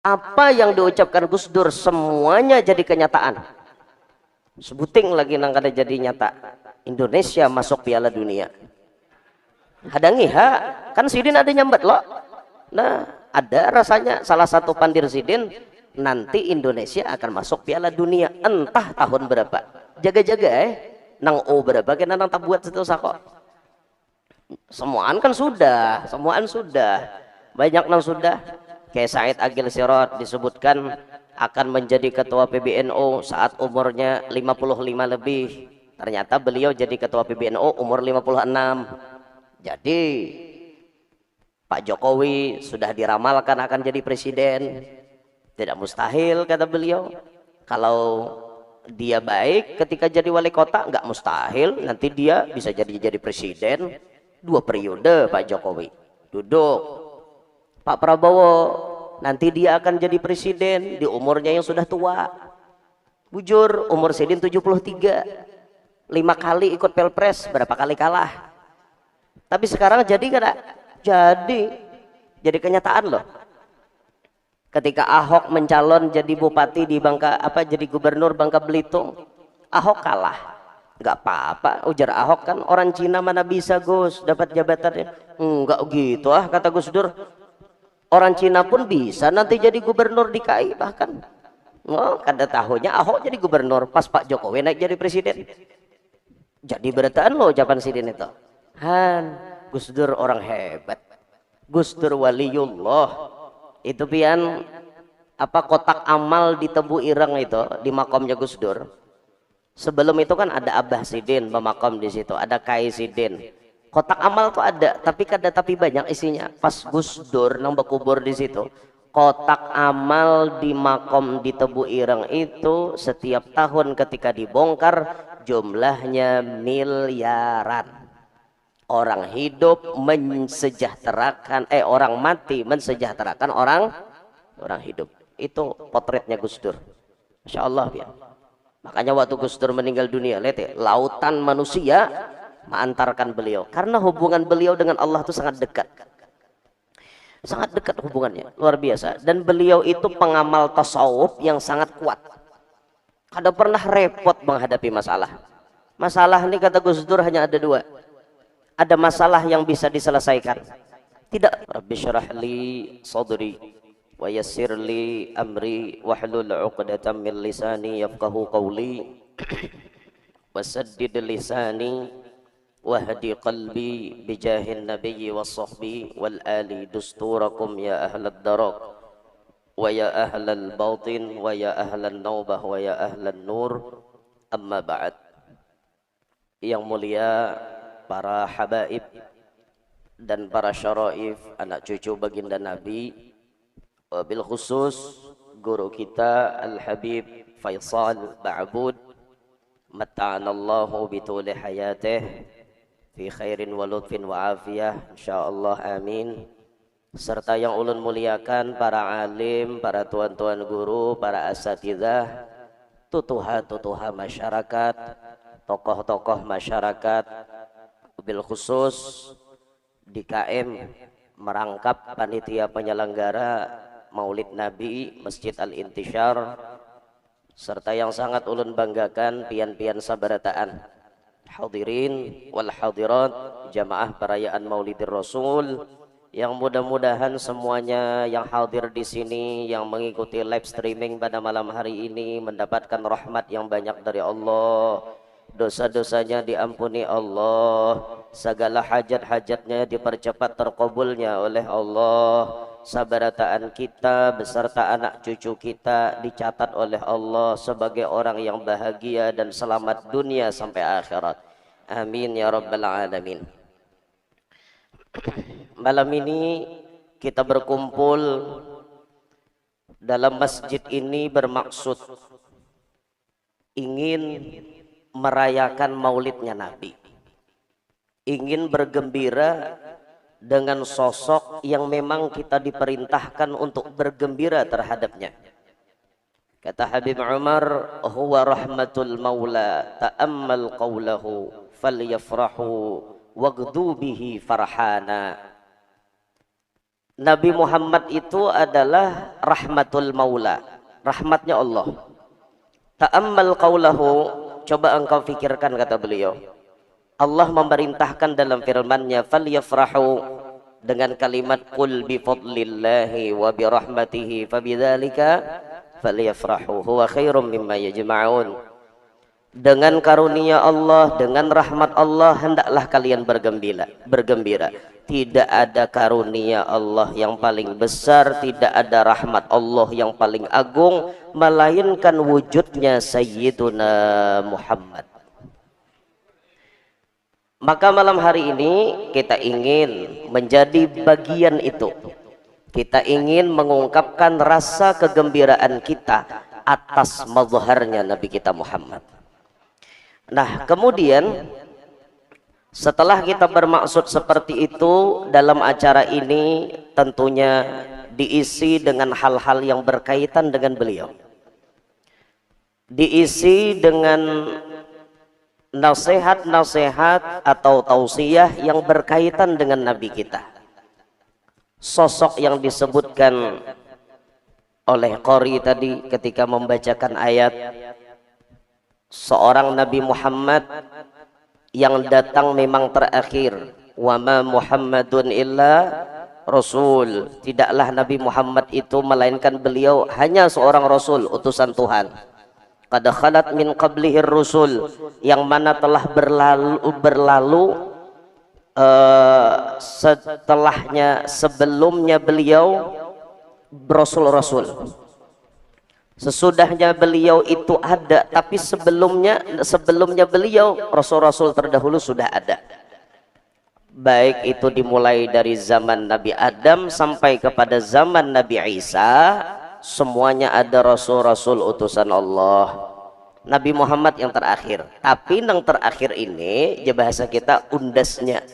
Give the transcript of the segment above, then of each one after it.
Apa yang diucapkan Gus Dur semuanya jadi kenyataan. Sebuting lagi nang kada jadi nyata. Indonesia masuk Piala Dunia. Hadangi ha, kan Sidin ada nyambat loh. Nah, ada rasanya salah satu pandir Sidin nanti Indonesia akan masuk Piala Dunia entah tahun berapa. Jaga-jaga nang O berapa kena nang tak buat situ sako. Semuaan kan sudah, semuaan sudah. Banyak nang sudah. Kayak Said Agil Sirot disebutkan akan menjadi ketua PBNU saat umurnya 55 lebih. Ternyata beliau jadi ketua PBNU umur 56. Jadi Pak Jokowi sudah diramalkan akan jadi presiden. Tidak mustahil kata beliau. Kalau dia baik ketika jadi wali kota nggak mustahil nanti dia bisa jadi presiden 2 periode. Pak Jokowi duduk, Pak Prabowo nanti dia akan jadi presiden di umurnya yang sudah tua. Bujur umur Sidin 73, 5 kali ikut pilpres, berapa kali kalah. Tapi sekarang jadi kada? Jadi kenyataan loh. Ketika Ahok mencalon jadi bupati di jadi gubernur Bangka Belitung, Ahok kalah. Nggak apa-apa, ujar Ahok, kan orang Cina mana bisa Gus dapat jabatannya. Enggak gitu kata Gus Dur. Orang Cina pun bisa nanti jadi gubernur DKI bahkan. Oh, kada tahunya Ahok jadi gubernur pas Pak Jokowi naik jadi presiden. Jadi beritaan loh ucapan Sidin itu. Gus Dur orang hebat. Gus Dur waliullah. Itu pian kotak amal di Tebu Ireng itu di makamnya Gus Dur. Sebelum itu kan ada Abah Sidin bermakam di situ, ada Kai Sidin. Kotak amal tuh ada, tapi banyak isinya. Pas Gus Dur nang berkubur di situ, kotak amal di makam di Tebu Ireng itu setiap tahun ketika dibongkar jumlahnya miliaran. Orang hidup mensejahterakan orang mati mensejahterakan orang hidup. Itu potretnya Gus Dur. Masya Allah ya. Makanya waktu Gus Dur meninggal dunia, lihat lautan manusia mengantarkan beliau karena hubungan beliau dengan Allah itu sangat dekat. Sangat dekat hubungannya, luar biasa. Dan beliau itu pengamal tasawuf yang sangat kuat. Kada pernah repot menghadapi masalah. Masalah ini kata Gus Dur hanya ada 2. Ada masalah yang bisa diselesaikan. Tidak. Rabbi syarah li sadri wa yassir li amri wahlul 'uqdatam min lisani yafqahu qawli wasaddid lisani wahdi qalbi bijahin nabiyyi was sahbi wal ali dusturakum ya ahlad darak wa ya ahlal batin wa ya ahlan naubah wa ya ahlan nur amma ba'd. Yang mulia para habaib dan para syaraif, anak cucu baginda Nabi, wabil khusus guru kita Al-Habib Faisal Ba'bud, mata'anallahu bituli hayatih fi khairin wa lutfin wa afiyah insyaallah amin. Serta yang ulun muliakan para alim, para tuan-tuan guru, para asatidzah, tutuha masyarakat, tokoh-tokoh masyarakat, bil khusus di KM merangkap panitia penyelenggara Maulid Nabi Masjid Al-Intishar, serta yang sangat ulun banggakan pian-pian sabarataan hadirin wal hadirat jamaah perayaan Maulidir Rasul, yang mudah-mudahan semuanya yang hadir di sini yang mengikuti live streaming pada malam hari ini mendapatkan rahmat yang banyak dari Allah, dosa-dosanya diampuni Allah, segala hajat-hajatnya dipercepat terkabulnya oleh Allah, sabarataan kita beserta anak cucu kita dicatat oleh Allah sebagai orang yang bahagia dan selamat dunia sampai akhirat. Amin ya rabbal alamin. Malam ini kita berkumpul dalam masjid ini bermaksud ingin merayakan maulidnya Nabi, ingin bergembira dengan sosok yang memang kita diperintahkan untuk bergembira terhadapnya. Kata Habib Umar, huwa rahmatul maula ta'ammal qawlahu falyafrahu waghdu bihi farhana. Nabi Muhammad itu adalah rahmatul maula, rahmatnya Allah. Ta'ammal qawlahu, coba engkau fikirkan kata beliau. Allah memerintahkan dalam firman-Nya falyafrahu dengan kalimat qul bi fadlillahi wa bi rahmatihi fabidzalika falyafrahu huwa khairum mimma yajma'un. Dengan karunia Allah, dengan rahmat Allah hendaklah kalian bergembira. Tidak ada karunia Allah yang paling besar, tidak ada rahmat Allah yang paling agung melainkan wujudnya Sayyiduna Muhammad. Maka malam hari ini kita ingin menjadi bagian itu. Kita ingin mengungkapkan rasa kegembiraan kita atas mazharnya Nabi kita Muhammad. Nah, kemudian setelah kita bermaksud seperti itu, dalam acara ini tentunya diisi dengan hal-hal yang berkaitan dengan beliau. Diisi dengan nasihat-nasihat atau tausiah yang berkaitan dengan Nabi kita. Sosok yang disebutkan oleh Qori tadi ketika membacakan ayat, seorang Nabi Muhammad yang datang memang terakhir. Wa ma Muhammadun illa rasul. Tidaklah Nabi Muhammad itu melainkan beliau hanya seorang rasul, utusan Tuhan. Qad khalat min qablihir rusul, yang mana telah berlalu sebelumnya beliau rasul-rasul. Sesudahnya beliau itu ada, tapi sebelumnya beliau rasul-rasul terdahulu sudah ada. Baik itu dimulai dari zaman Nabi Adam sampai kepada zaman Nabi Isa, semuanya ada rasul-rasul utusan Allah. Nabi Muhammad yang terakhir, tapi yang terakhir ini ya bahasa kita undasnya.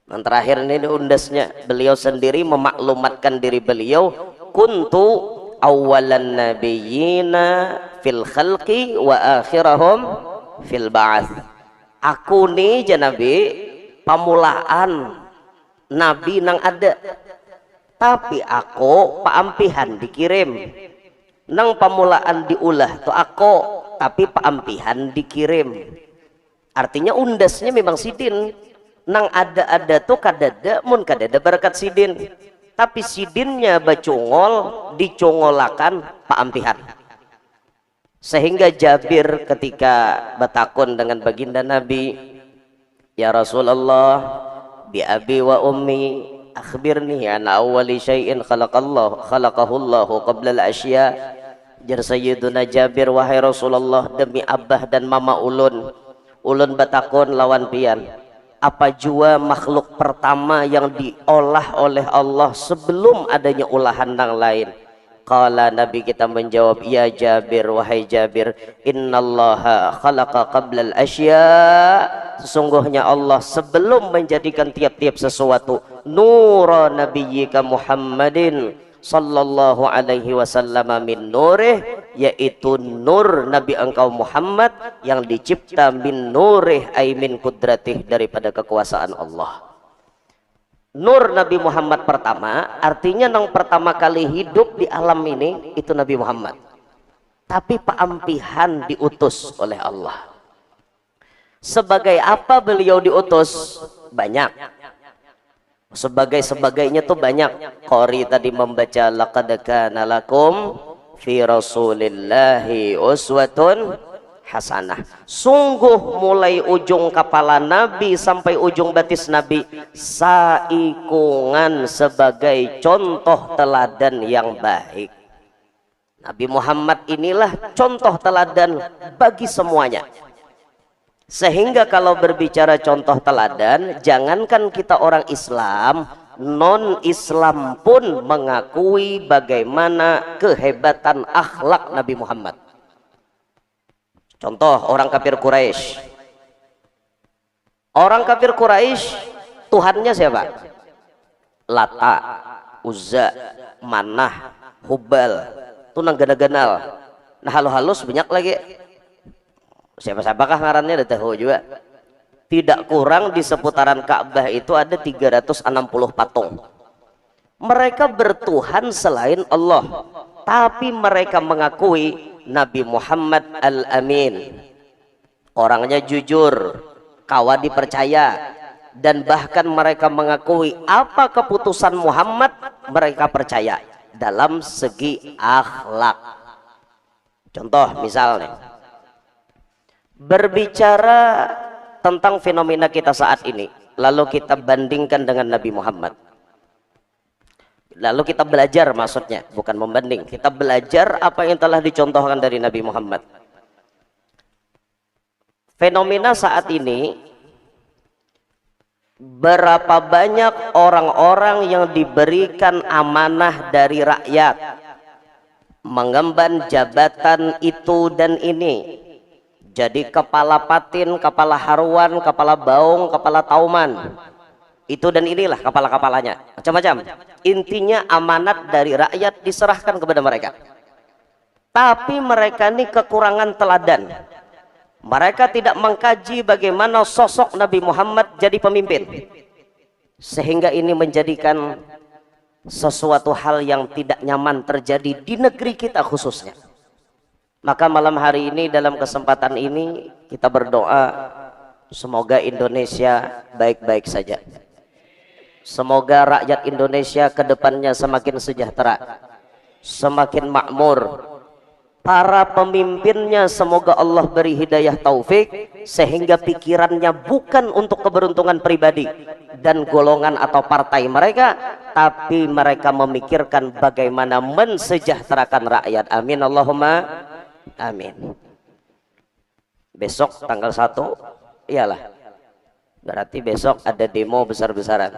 Yang terakhir ini undasnya, beliau sendiri memaklumatkan diri beliau, kuntu awalan nabiyina fil khalqi wa akhirahum fil ba'ats. Aku nih Nabi pamulaan nabi nang ada, tapi aku paampihan dikirim. Nang pamulaan diulah tuh aku, tapi paampihan dikirim. Artinya undasnya memang sidin. Nang ada tuh kadada mun kadada berkat sidin. Tapi sidinnya bacungol, dicongolakan paampihan. Sehingga Jabir ketika batakun dengan baginda Nabi, ya Rasulullah, bi abi wa ummi akhbirni an awwali syai'in khalaqahullahu qabla al-asya. Jar Sayyiduna Jabir, wahai Rasulullah, demi abah dan mama ulun batakun lawan pian, apa jua makhluk pertama yang diolah oleh Allah sebelum adanya olahan yang lain? Qala, Nabi kita menjawab, ya Jabir, wahai Jabir, innallaha khalaqa qablal asya, sesungguhnya Allah sebelum menjadikan tiap-tiap sesuatu, nura nabiyyika Muhammadin sallallahu alaihi wasallam min nurih, yaitu nur Nabi engkau Muhammad yang dicipta min nurih ay min kudratih, daripada kekuasaan Allah. Nur Nabi Muhammad pertama artinya yang pertama kali hidup di alam ini itu Nabi Muhammad, tapi paampihan diutus oleh Allah. Sebagai apa beliau diutus? Banyak. Sebagainya tuh banyak. Qori tadi membaca laqad kana lakum fi rasulillahi uswatun hasanah. Sungguh mulai ujung kepala Nabi sampai ujung batis Nabi saikungan sebagai contoh teladan yang baik. Nabi Muhammad inilah contoh teladan bagi semuanya. Sehingga kalau berbicara contoh teladan, jangankan kita orang Islam, non-Islam pun mengakui bagaimana kehebatan akhlak Nabi Muhammad. Contoh orang kafir Quraisy. Orang kafir Quraisy Tuhannya siapa? Lata, Uzza, Manah, Hubal. Itu nang gana-ganal. Nah halus-halus banyak lagi. Siapa-siapakah ngarannya udah tahu juga. Tidak kurang di seputaran Ka'bah itu ada 360 patung. Mereka bertuhan selain Allah, tapi mereka mengakui Nabi Muhammad Al-Amin, orangnya jujur, kawan dipercaya, dan bahkan mereka mengakui apa keputusan Muhammad mereka percaya dalam segi akhlak. Contoh misalnya, berbicara tentang fenomena kita saat ini, lalu kita bandingkan dengan Nabi Muhammad, lalu kita belajar, maksudnya bukan membanding, kita belajar apa yang telah dicontohkan dari Nabi Muhammad. Fenomena saat ini, berapa banyak orang-orang yang diberikan amanah dari rakyat mengemban jabatan itu dan ini, jadi kepala patin, kepala haruan, kepala baung, kepala tauman, itu dan inilah kepala-kepalanya, macam-macam. Intinya amanat dari rakyat diserahkan kepada mereka, tapi mereka ini kekurangan teladan. Mereka tidak mengkaji bagaimana sosok Nabi Muhammad jadi pemimpin, sehingga ini menjadikan sesuatu hal yang tidak nyaman terjadi di negeri kita khususnya. Maka malam hari ini, dalam kesempatan ini, kita berdoa semoga Indonesia baik-baik saja. Semoga rakyat Indonesia ke depannya semakin sejahtera, semakin makmur. Para pemimpinnya semoga Allah beri hidayah taufik, sehingga pikirannya bukan untuk keberuntungan pribadi dan golongan atau partai mereka, tapi mereka memikirkan bagaimana mensejahterakan rakyat. Amin Allahumma amin. Besok tanggal 1, iyalah, berarti besok ada demo besar-besaran.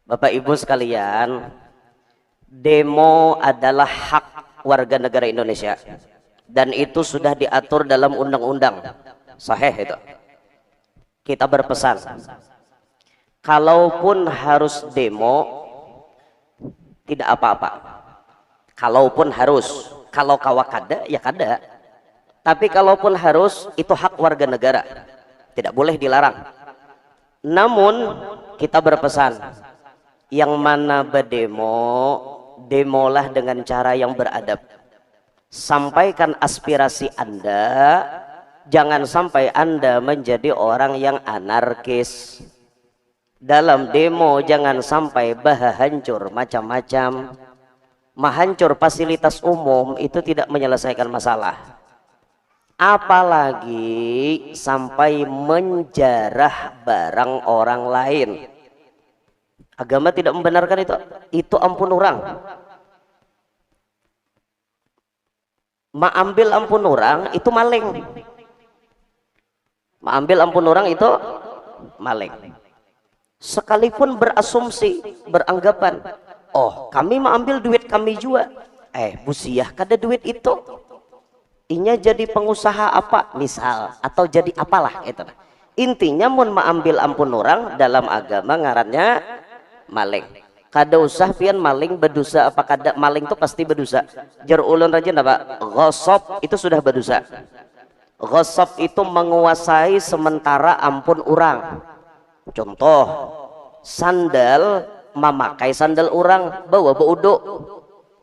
Bapak Ibu sekalian, demo adalah hak warga negara Indonesia, dan itu sudah diatur dalam undang-undang. Sahih itu. Kita berpesan, kalaupun harus demo tidak apa-apa. Kalaupun harus, kalau kada ya kada. Tapi kalaupun harus, itu hak warga negara, tidak boleh dilarang. Namun kita berpesan, yang mana berdemo, demolah dengan cara yang beradab. Sampaikan aspirasi Anda, jangan sampai Anda menjadi orang yang anarkis. Dalam demo jangan sampai hancur macam-macam. Menghancur fasilitas umum itu tidak menyelesaikan masalah. Apalagi sampai menjarah barang orang lain. Agama tidak membenarkan itu ampun orang. Mengambil ampun orang itu maling. Mengambil ampun orang itu maling. Sekalipun berasumsi, beranggapan, oh kami mengambil duit kami juga. Busiah kada duit itu. Inya jadi pengusaha apa misal, atau jadi apalah itu. Intinya mun mengambil ampun orang dalam agama ngarannya maling. Kada usah pian maling berdosa apa kada, maling itu pasti berdosa. Jar ulun rajin apa? Ghasab itu sudah berdosa. Ghasab itu menguasai sementara ampun orang. Contoh, sandal, memakai sandal orang, bawa beuduk.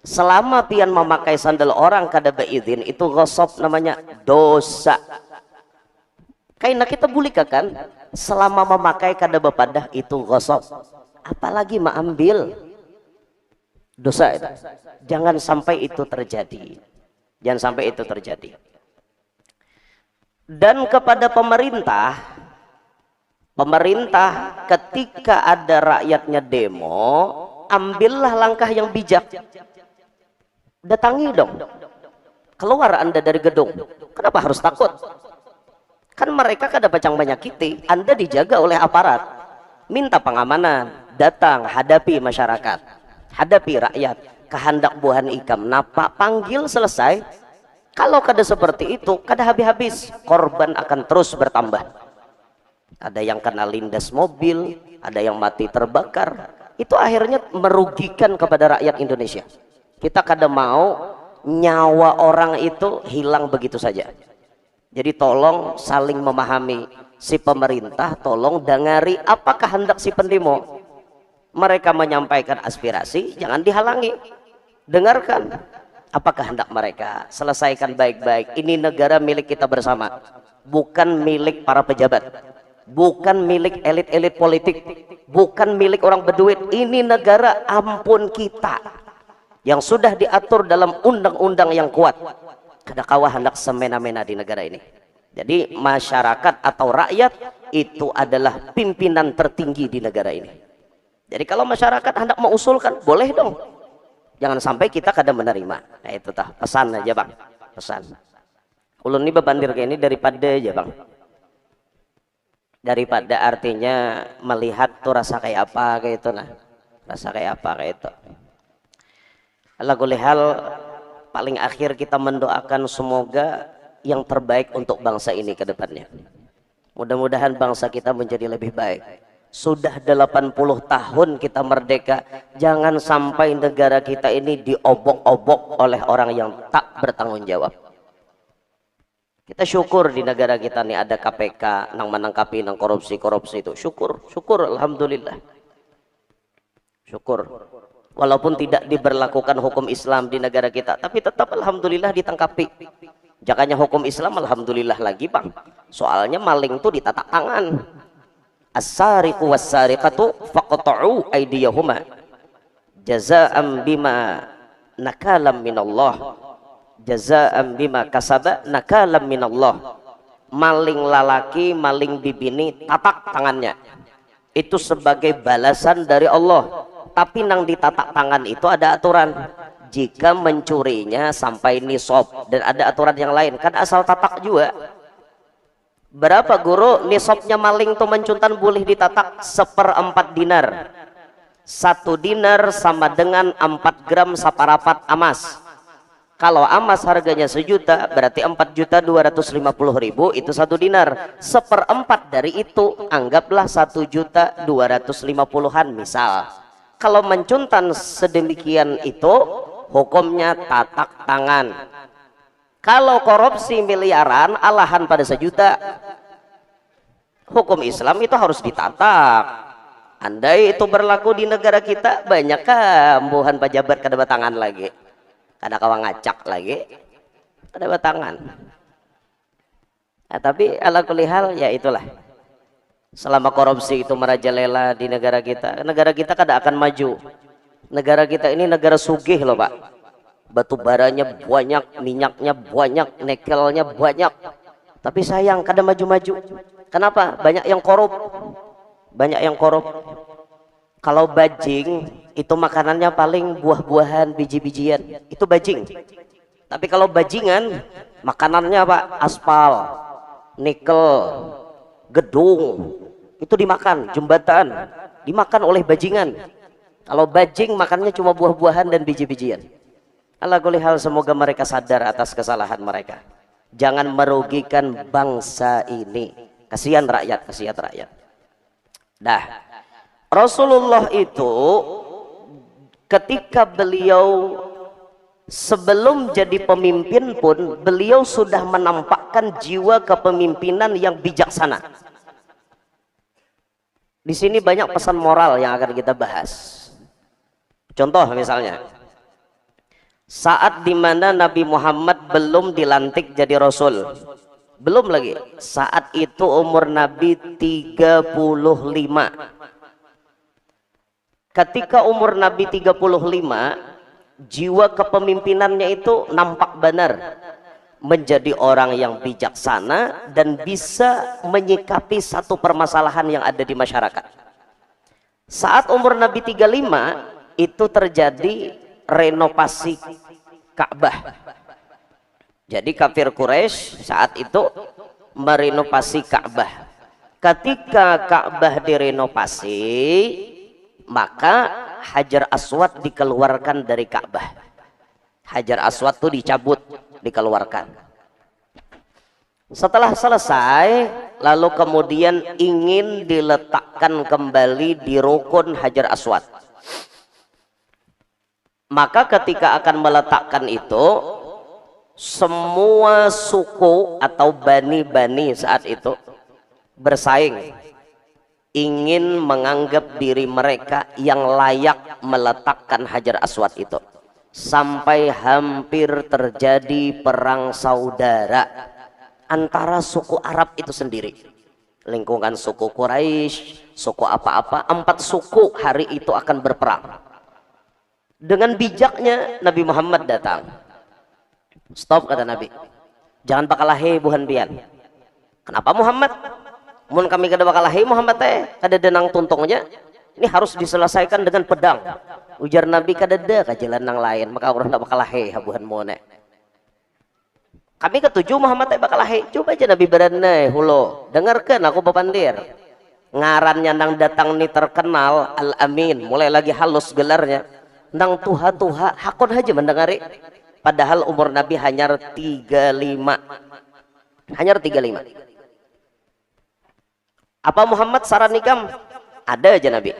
Selama pian memakai sandal orang kada beizin, itu ghasab namanya, dosa. Kaina kita bulika kan, selama memakai kada bepadah itu ghasab. Apalagi mengambil, dosa itu. Jangan sampai itu terjadi. Jangan sampai itu terjadi. Dan kepada pemerintah ketika ada rakyatnya demo, ambillah langkah yang bijak. Datangi dong. Keluar Anda dari gedung. Kenapa harus takut? Kan mereka kada pacang menyakiti. Anda dijaga oleh aparat. Minta pengamanan, datang, hadapi masyarakat, hadapi rakyat, kehendak buhan ikam, napa, panggil, selesai. Kalau kada seperti itu, kada habis-habis, korban akan terus bertambah. Ada yang kena lindas mobil, ada yang mati terbakar. Itu akhirnya merugikan kepada rakyat Indonesia. Kita kada mau nyawa orang itu hilang begitu saja. Jadi tolong saling memahami, si pemerintah tolong dengari apa kehendak si pendemo. Mereka menyampaikan aspirasi, jangan dihalangi, dengarkan apa kehendak mereka, selesaikan baik-baik. Ini negara milik kita bersama, bukan milik para pejabat, bukan milik elit-elit politik, bukan milik orang berduit. Ini negara ampun kita yang sudah diatur dalam undang-undang yang kuat. Kadakawa hendak semena-mena di negara ini. Jadi masyarakat atau rakyat itu adalah pimpinan tertinggi di negara ini. Jadi kalau masyarakat hendak mengusulkan, boleh dong. Jangan sampai kita kadang menerima. Nah itu tah pesan aja bang, pesan. Ulun ini bebandir kayak ini daripada aja bang. Daripada artinya melihat tuh rasa kayak apa kayak itu nah. Rasa kayak apa kayak itu. Ala kulli hal, paling akhir kita mendoakan semoga yang terbaik untuk bangsa ini ke depannya. Mudah-mudahan bangsa kita menjadi lebih baik. Sudah 80 tahun kita merdeka, jangan sampai negara kita ini diobok-obok oleh orang yang tak bertanggung jawab. Kita syukur di negara kita nih ada KPK nang menangkapi nang korupsi itu. Syukur alhamdulillah. Syukur. Walaupun tidak diberlakukan hukum Islam di negara kita, tapi tetap alhamdulillah ditangkapi. Jakanya hukum Islam alhamdulillah lagi bang. Soalnya maling tuh ditatak tangan. As-sariqu was-sariqatu faqta'u aydiyahuma jazaa'an bima nakalam minallah, jazaa'an bima kasaba nakalam minallah. Maling lalaki, maling bibini, tatak tangannya. Itu sebagai balasan dari Allah. Tapi nang ditatak tangan itu ada aturan. Jika mencurinya sampai nisab, dan ada aturan yang lain. Kan asal tatak juga. Berapa guru nisabnya maling tuh mencuntan boleh ditatak 1/4 dinar. 1 dinar sama dengan 4 gram saparapat emas. Kalau emas harganya 1 juta, berarti 4.250.000 itu 1 dinar. 1/4 dari itu anggaplah 1.250.000-an misal. Kalau mencuntan sedemikian itu hukumnya tatak tangan. Kalau korupsi miliaran alahan pada 1 juta, hukum Islam itu harus ditatak. Andai itu berlaku di negara kita, banyak kambuhan pejabat kada batangan lagi, kada kawan ngacak lagi, kada batangan. Nah, tapi ala kulli hal ya itulah. Selama korupsi itu merajalela di negara kita kada akan maju. Negara kita ini negara sugih loh pak. Batu baranya banyak, minyaknya banyak, nikelnya banyak, tapi sayang kadang maju-maju. Kenapa? Banyak yang korup, banyak yang korup. Kalau bajing itu makanannya paling buah-buahan, biji-bijian, itu bajing. Tapi kalau bajingan makanannya apa? Aspal, nikel, gedung, itu dimakan. Jembatan dimakan oleh bajingan. Kalau bajing makannya cuma buah-buahan dan biji-bijian. Ala kulli hal, semoga mereka sadar atas kesalahan mereka. Jangan merugikan bangsa ini. Kasihan rakyat, kasihan rakyat. Nah, Rasulullah itu ketika beliau sebelum jadi pemimpin pun beliau sudah menampakkan jiwa kepemimpinan yang bijaksana. Di sini banyak pesan moral yang akan kita bahas. Contoh misalnya, saat dimana Nabi Muhammad belum dilantik jadi Rasul, belum lagi, saat itu umur Nabi 35. Ketika umur Nabi 35, jiwa kepemimpinannya itu nampak benar, menjadi orang yang bijaksana dan bisa menyikapi satu permasalahan yang ada di masyarakat. Saat umur Nabi 35 itu terjadi renovasi Ka'bah. Jadi kafir Quraisy saat itu merenovasi Ka'bah. Ketika Ka'bah direnovasi, maka Hajar Aswad dikeluarkan dari Ka'bah. Hajar Aswad itu dicabut, dikeluarkan. Setelah selesai, lalu kemudian ingin diletakkan kembali di rukun Hajar Aswad. Maka ketika akan meletakkan itu, semua suku atau bani-bani saat itu bersaing, ingin menganggap diri mereka yang layak meletakkan Hajar Aswad itu, sampai hampir terjadi perang saudara antara suku Arab itu sendiri, lingkungan suku Quraisy, suku apa-apa, 4 suku hari itu akan berperang. Dengan bijaknya Nabi Muhammad datang. Stop, kata Nabi, jangan bakal buhan bian. Kenapa Muhammad? Mun kami kada bakal Muhammad kada denang tuntungnya, ini harus diselesaikan dengan pedang. Ujar Nabi, kada ada kajalan yang lain, maka orang tidak bakal habuhan mone. Kami ketujuh Muhammad bakal coba aja Nabi berana hulo, dengarkan aku bapandir. Ngarannya nang datang ni terkenal Al-Amin, mulai lagi halus gelarnya. Nang tuha-tuha hakon aja mendengari. Padahal umur Nabi hanya 35. Hanya 35. Apa Muhammad saran nikam? Ada aja Nabi.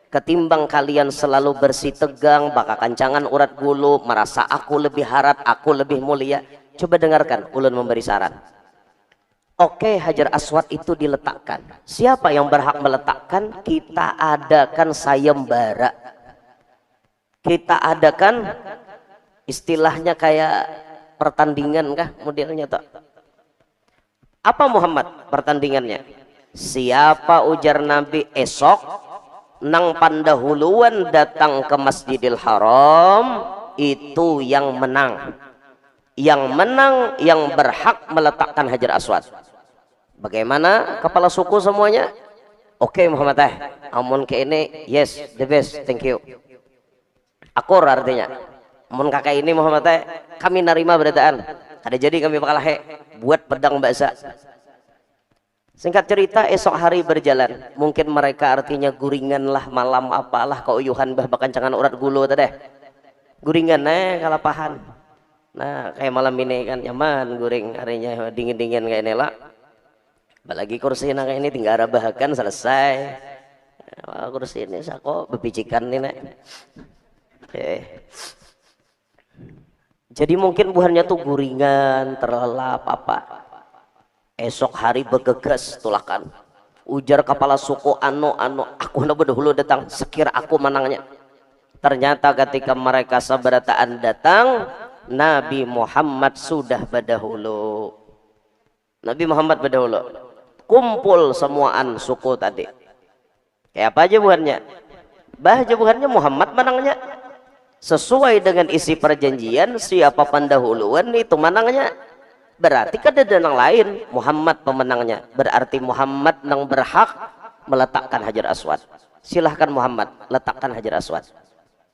Ketimbang kalian selalu bersih tegang, baka kancangan urat bulu, merasa aku lebih harat, aku lebih mulia. Coba dengarkan, ulun memberi saran. Oke, Hajar Aswad itu diletakkan. Siapa yang berhak meletakkan? Kita adakan sayembara. Kita adakan istilahnya kayak pertandingan kah modelnya tak? Apa Muhammad pertandingannya? Siapa, ujar Nabi, esok nang pandahuluan datang ke Masjidil Haram, itu yang menang. Yang menang yang berhak meletakkan Hajar Aswad. Bagaimana kepala suku semuanya? Oke Muhammad amun ke ini, yes, the best, thank you. Akur artinya. Amun kakak ini Muhammad kami narima berataan. Ada jadi kami bakal buat pedang bahasa. Singkat cerita, esok hari berjalan. Mungkin mereka artinya guringan lah, malam apalah keuyuhan bah bakancangan urat gulu tadi. Guringan kalapahan. Nah, kayak malam ini kan nyaman guring, harinya dingin-dingin kayak ini lah. Apalagi kursi kayak ini tinggal rebahakan selesai. Kursi ini sako bepicikan nih nek. Oke. Jadi mungkin buhannya tuh guringan, terlelap apa. Esok hari begegas tulakan. Ujar kepala suku anu aku nak berdahulu datang, sekira aku menangnya. Ternyata ketika mereka sabarataan datang, Nabi Muhammad sudah berdahulu. Nabi Muhammad berdahulu. Kumpul semuaan suku tadi. Kayak apa aja buhannya? Bah aja buhannya Muhammad menangnya. Sesuai dengan isi perjanjian, siapa pendahuluan itu menangnya. Berarti kan ada yang lain, Muhammad pemenangnya. Berarti Muhammad yang berhak meletakkan Hajar Aswad. Silahkan Muhammad letakkan Hajar Aswad.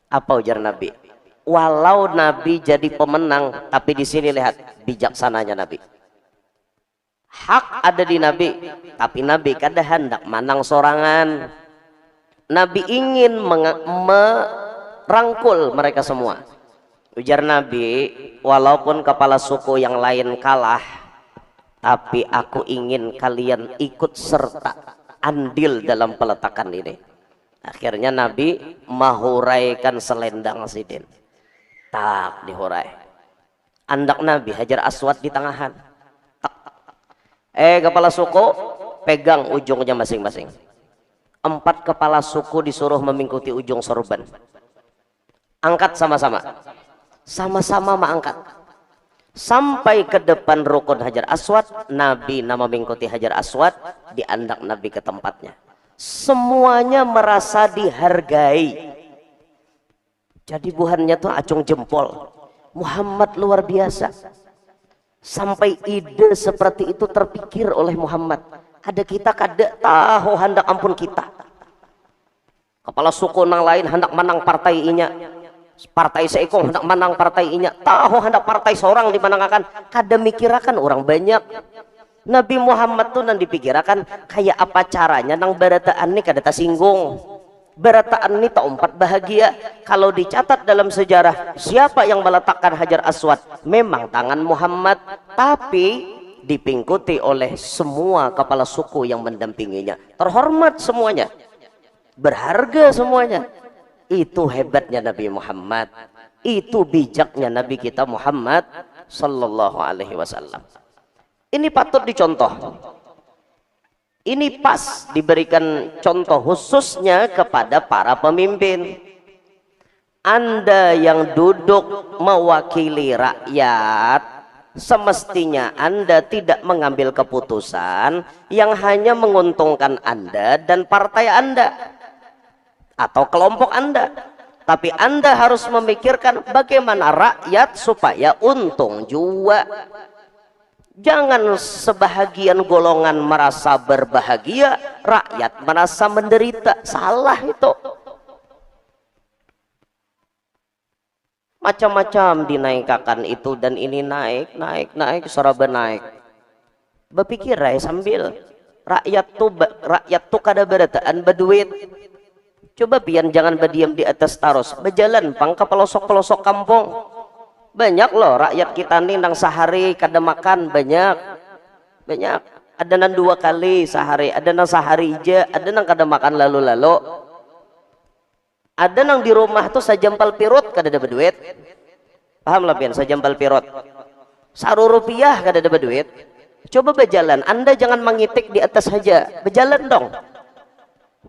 Apa ujar Nabi? Walau Nabi jadi pemenang, tapi di sini lihat bijaksananya Nabi. Hak ada di Nabi, tapi Nabi kada hendak menang sorangan. Nabi ingin merangkul mereka semua. Ujar Nabi, walaupun kepala suku yang lain kalah, tapi aku ingin kalian ikut serta andil dalam peletakan ini. Akhirnya Nabi mahuraikan selendang sidin. Tak dihurai. Andak Nabi Hajar Aswad di tangahan. Kepala suku pegang ujungnya masing-masing. 4 kepala suku disuruh mengikuti ujung sorban. Angkat sama-sama. Sama-sama mengangkat. Sampai ke depan rukun Hajar Aswad, Nabi nama mengikuti Hajar Aswad, diandak Nabi ke tempatnya. Semuanya merasa dihargai. Jadi buhannya tuh acung jempol. Muhammad luar biasa. Sampai ide seperti itu terpikir oleh Muhammad. Ada kita kada tahu hendak ampun kita. Kepala suku nang lain hendak menang partai inya. Partai seekong hendak menang partai inya. Tahu hendak partai seorang dimenangkan. Kada mikirakan orang banyak. Nabi Muhammad tuh nang dipikirakan kayak apa caranya nang barataan ini kada tersinggung. Barataan ini tak umpat bahagia. Kalau dicatat dalam sejarah, siapa yang meletakkan Hajar Aswad? Memang tangan Muhammad, tapi dipingkuti oleh semua kepala suku yang mendampinginya. Terhormat semuanya, berharga semuanya. Itu hebatnya Nabi Muhammad, itu bijaknya Nabi kita Muhammad sallallahu alaihi wasallam. Ini patut dicontoh. Ini pas diberikan contoh khususnya kepada para pemimpin. Anda yang duduk mewakili rakyat, semestinya Anda tidak mengambil keputusan yang hanya menguntungkan Anda dan partai Anda atau kelompok Anda, tapi Anda harus memikirkan bagaimana rakyat supaya untung juga. Jangan sebahagian golongan merasa berbahagia, rakyat merasa menderita. Salah itu. Macam-macam dinaikkan itu dan ini naik seraba naik. Berpikir sambil rakyat tuh kada berataan berduit. Coba pian jangan berdiam di atas taros, berjalan pang ke pelosok-pelosok kampung. Banyak loh rakyat kita nih nang sehari kada makan, banyak. Ada nang 2 kali sehari, ada nang sehari aja, ada nang kada makan lalu-lalu. Ada nang di rumah tuh sajampal pirut kada ada duit. Paham lah pian, sajampal pirut. Rp1 kada ada duit. Coba berjalan, Anda jangan mengitik di atas saja, berjalan dong.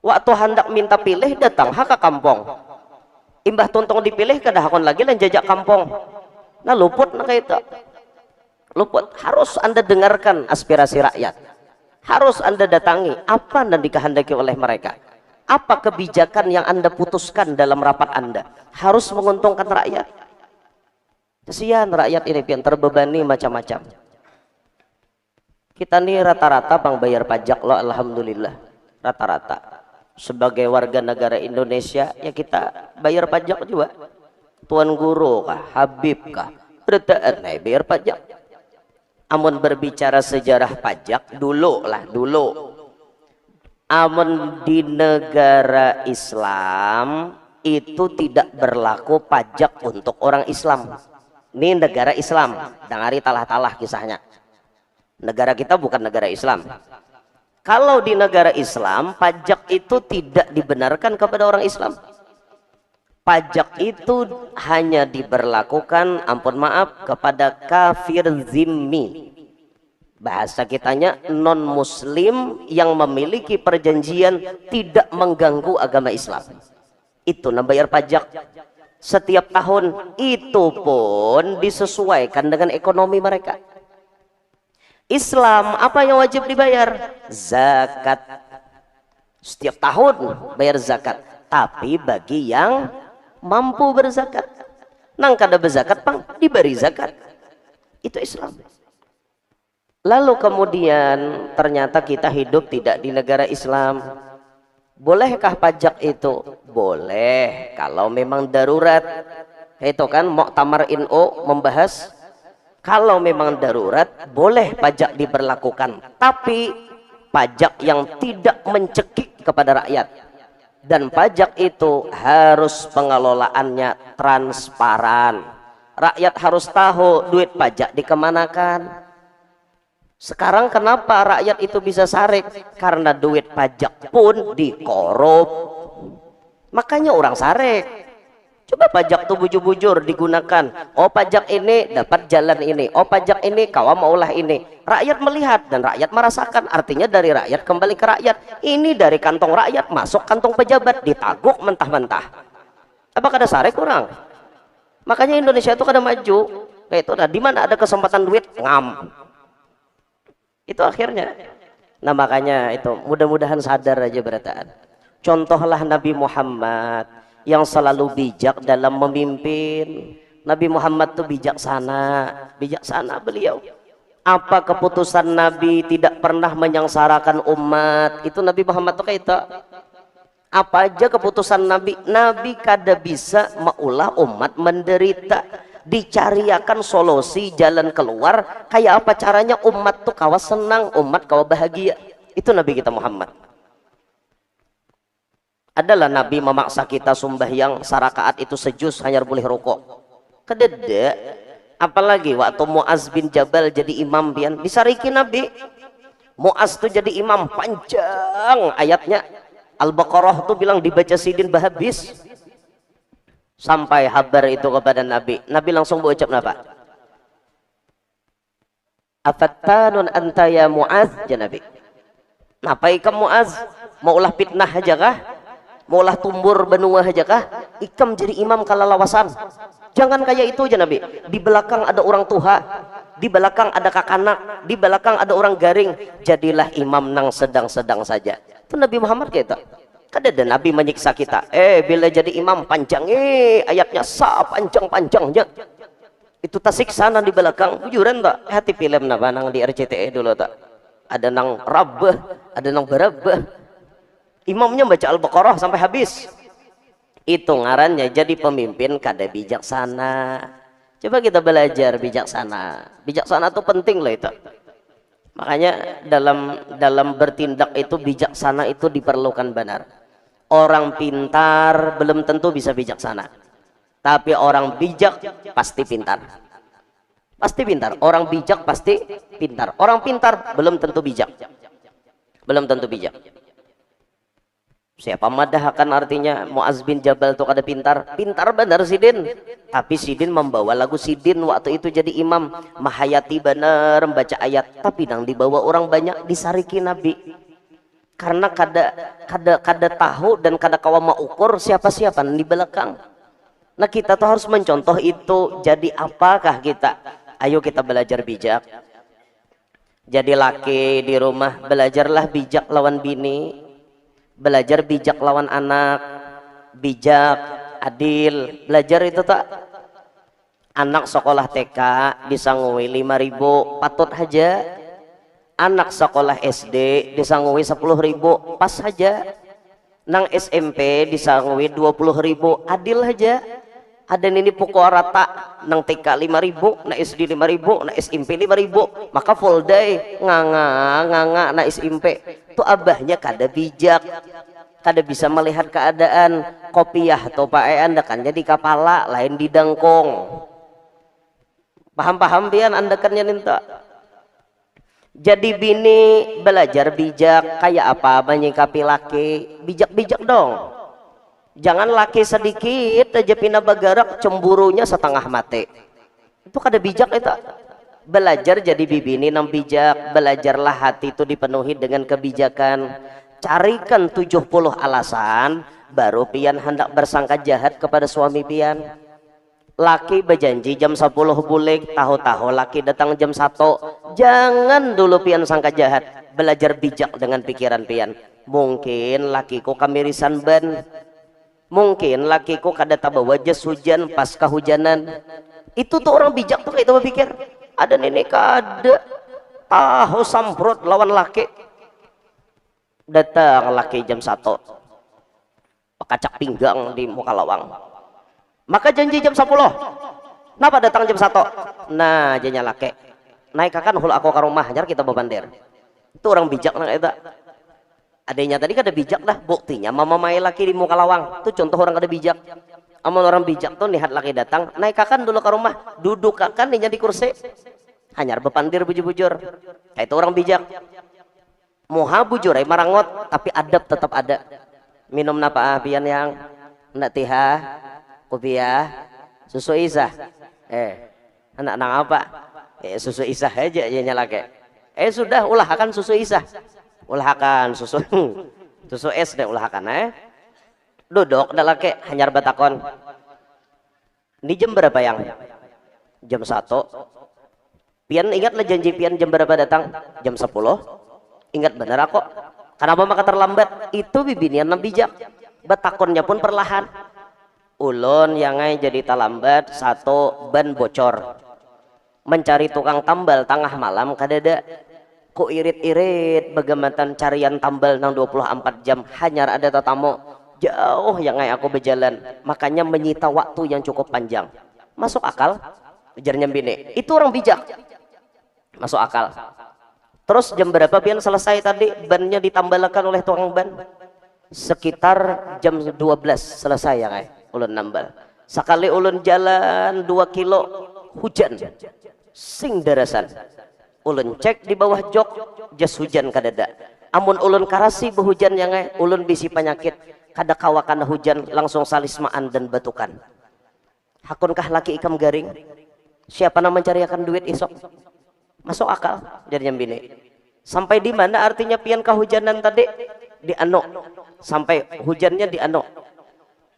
Waktu hendak minta pilih datang ke kampung. Imbah tuntung dipilih kada hakon lagi lan jajak kampung. Nah luput na kayak itu. Luput. Harus Anda dengarkan aspirasi rakyat. Harus Anda datangi apa yang dikehendaki oleh mereka. Apa kebijakan yang Anda putuskan dalam rapat Anda? Harus menguntungkan rakyat. Kesian rakyat ini yang terbebani macam-macam. Kita nih rata-rata bang bayar pajak loh, alhamdulillah. Rata-rata. Sebagai warga negara Indonesia ya kita bayar pajak juga. Tuan guru kah, Habib kah, berataan bayar pajak. Amun berbicara sejarah pajak dulu. Amun di negara Islam itu tidak berlaku pajak untuk orang Islam. Ini negara Islam, dengari talah-talah kisahnya. Negara kita bukan negara Islam. Kalau di negara Islam, pajak itu tidak dibenarkan kepada orang Islam. Pajak itu hanya diberlakukan, ampun maaf, kepada kafir zimmi. Bahasa kitanya non-muslim yang memiliki perjanjian tidak mengganggu agama Islam. Itu bayar pajak setiap tahun, itu pun disesuaikan dengan ekonomi mereka. Islam apa yang wajib dibayar? Zakat. Setiap tahun bayar zakat, tapi bagi yang mampu berzakat. Nang kada berzakat pang diberi zakat. Itu Islam. Lalu kemudian ternyata kita hidup tidak di negara Islam. Bolehkah pajak itu? Boleh kalau memang darurat. Itu kan Muktamar NU membahas kalau memang darurat boleh pajak diberlakukan, tapi pajak yang tidak mencekik kepada rakyat. Dan pajak itu harus pengelolaannya transparan. Rakyat harus tahu duit pajak dikemanakan. Sekarang kenapa rakyat itu bisa sarik? Karena duit pajak pun dikorup. Makanya orang sarik. Coba pajak tuh bujur-bujur digunakan. Oh pajak ini dapat jalan ini. Oh pajak ini kawan maulah ini. Rakyat melihat dan rakyat merasakan. Artinya dari rakyat kembali ke rakyat. Ini dari kantong rakyat masuk kantong pejabat. Ditaguk mentah-mentah. Apa kada sarik orang? Makanya Indonesia itu kada maju. Kayak itu. Nah, di mana ada kesempatan duit ngam. Itu akhirnya. Nah makanya itu mudah-mudahan sadar aja berataan. Contohlah Nabi Muhammad yang selalu bijak dalam memimpin. Nabi Muhammad tuh bijaksana beliau. Apa keputusan Nabi tidak pernah menyengsarakan umat. Itu Nabi Muhammad tuh kayak itu. Apa aja keputusan Nabi kada bisa maulah umat menderita. Dicariakan solusi jalan keluar, kayak apa caranya umat tuh kawa senang, umat kawa bahagia. Itu Nabi kita Muhammad. Adalah Nabi memaksa kita sembahyang sarakaat itu sejus hanya boleh rokok. Kedede, apalagi waktu Muaz bin Jabal jadi imam pian, disariki Nabi. Muaz tuh jadi imam panjang ayatnya. Al-Baqarah tuh bilang dibaca sidin bahabis. Sampai habar itu kepada Nabi. Nabi langsung berucap apa? Afattanun anta ya Mu'adz, ya Nabi. Napa ikam Muaz? Mau ulah fitnah aja kah? Mau ulah tumbur benua aja kah? Ikam jadi imam kalalawasan. Jangan kayak itu aja Nabi. Di belakang ada orang tua, di belakang ada kakanak, di belakang ada orang garing. Jadilah imam nang sedang-sedang saja. Itu Nabi Muhammad kita. Kada ada Nabi menyiksa kita. Bila jadi imam panjang, ayatnya panjang-panjangnya. Itu tak siksa nang di belakang. Bujuran tak? Hati film napa nang di RCTI dulu tak? Ada nang rabbah, ada nang barabbah. Imamnya baca Al-Baqarah sampai habis. Itu ngarannya jadi pemimpin kada bijaksana. Coba kita belajar bijaksana. Bijaksana itu penting loh itu. Makanya dalam bertindak itu bijaksana itu diperlukan benar. Orang pintar belum tentu bisa bijaksana. Tapi orang bijak pasti pintar. Pasti pintar. Orang bijak pasti pintar. Orang pintar belum tentu bijak. Belum tentu bijak. Siapa madahkan artinya Muaz bin Jabal itu kada pintar. Pintar benar Sidin. Tapi Sidin membawa lagu Sidin waktu itu jadi imam. Mahayati benar membaca ayat. Tapi nang dibawa orang banyak disariki Nabi. Karena kada tahu dan kada kawa mau ukur siapa-siapa di belakang. Nah kita tuh harus mencontoh itu. Jadi apakah kita? Ayo kita belajar bijak. Jadi laki di rumah belajarlah bijak lawan bini. Belajar bijak lawan anak. Bijak, adil. Belajar itu tak. Anak sekolah TK disangui 5.000 patut aja. Anak sekolah SD disangui 10.000 pas saja. Nang SMP disangui 20.000 adil aja. Ada ini pukul rata. Nang TK 5.000, na SD 5.000, na SMP 5.000. Maka full day nganga na SMP. Itu abahnya kada bijak. Kada bisa melihat keadaan. Kopiah atau pae andakannya di kepala, lain di dangkong. Paham-paham pian andakannya ninta. Jadi bini belajar bijak kayak apa menyikapi laki. Bijak-bijak dong. Jangan laki sedikit aja pina bagarak cemburunya setengah mati. Itu kada bijak itu. Belajar jadi bibini nang bijak. Belajarlah hati itu dipenuhi dengan kebijakan. Carikan 70 alasan baru pian hendak bersangka jahat kepada suami pian. Laki berjanji jam 10 bulik, tahu-tahu laki datang jam 1. Jangan dulu pian sangka jahat. Belajar bijak dengan pikiran pian. Mungkin lakiku kamirisan ban. Mungkin lakiku kada tabawa jas hujan pas kehujanan. Itu tuh orang bijak tuh kayak itu berpikir. Ada nenek kada tahu samprot lawan laki. Datang laki jam 1. Kacak pinggang di muka lawang. Maka janji jam 10. Kenapa datang jam 1? Nah, jadinya laki. Naik akan hul aku ke rumah, jar kita bebandir. Itu orang bijak nang eta. Adanya tadi kada bijak dah, buktinya mama mai laki di muka lawang. Itu contoh orang kada bijak. Amun orang bijak tuh lihat laki datang, naik akan dulu ke rumah, duduk akan di kursi. Hanyar bepandir bujur-bujur. Kayak itu orang bijak. Moha bujur marangot, tapi adab tetap ada. Minum napa pian yang ndak tiha? Kopiah, susu isah. Anak nang apa? Susu isah aja ya nyalake. Sudah ulahkan susu isah. Ulahkan susu susu es deh ulahkan Duduk dalake hanyar batakon. Di jam berapa yang? Jam 1. Pian ingatlah janji pian jam berapa datang? Jam 10. Ingat benar kok. Kenapa maka terlambat? Itu bibinian nang bijak. Batakonnya pun perlahan. Ulun yang jadi talambat 1 ban bocor. Mencari tukang tambal tengah malam kadada. Ku irit-irit bagaimana carian tambal nang 24 jam hanyar ada tetamu jauh yang aku berjalan. Makanya menyita waktu yang cukup panjang. Masuk akal? Ujarnya bini. Itu orang bijak. Masuk akal. Terus jam berapa pian selesai tadi bannya ditambalkan oleh tukang ban? Sekitar jam 12 selesai ya ulun nambal. Sekali ulun jalan 2 kilo hujan sing darasan. Ulun cek di bawah jok jas hujan kadada. Amun ulun karasi behujan yang ulun bisi penyakit kada kawakan hujan langsung salismaan dan batukan. Hakunkah laki ikam garing? Siapa nama mencariakan duit esok? Masuk akal jadinya bini. Sampai di mana artinya pian kehujanan tadi? Di anu. Sampai hujannya di anu.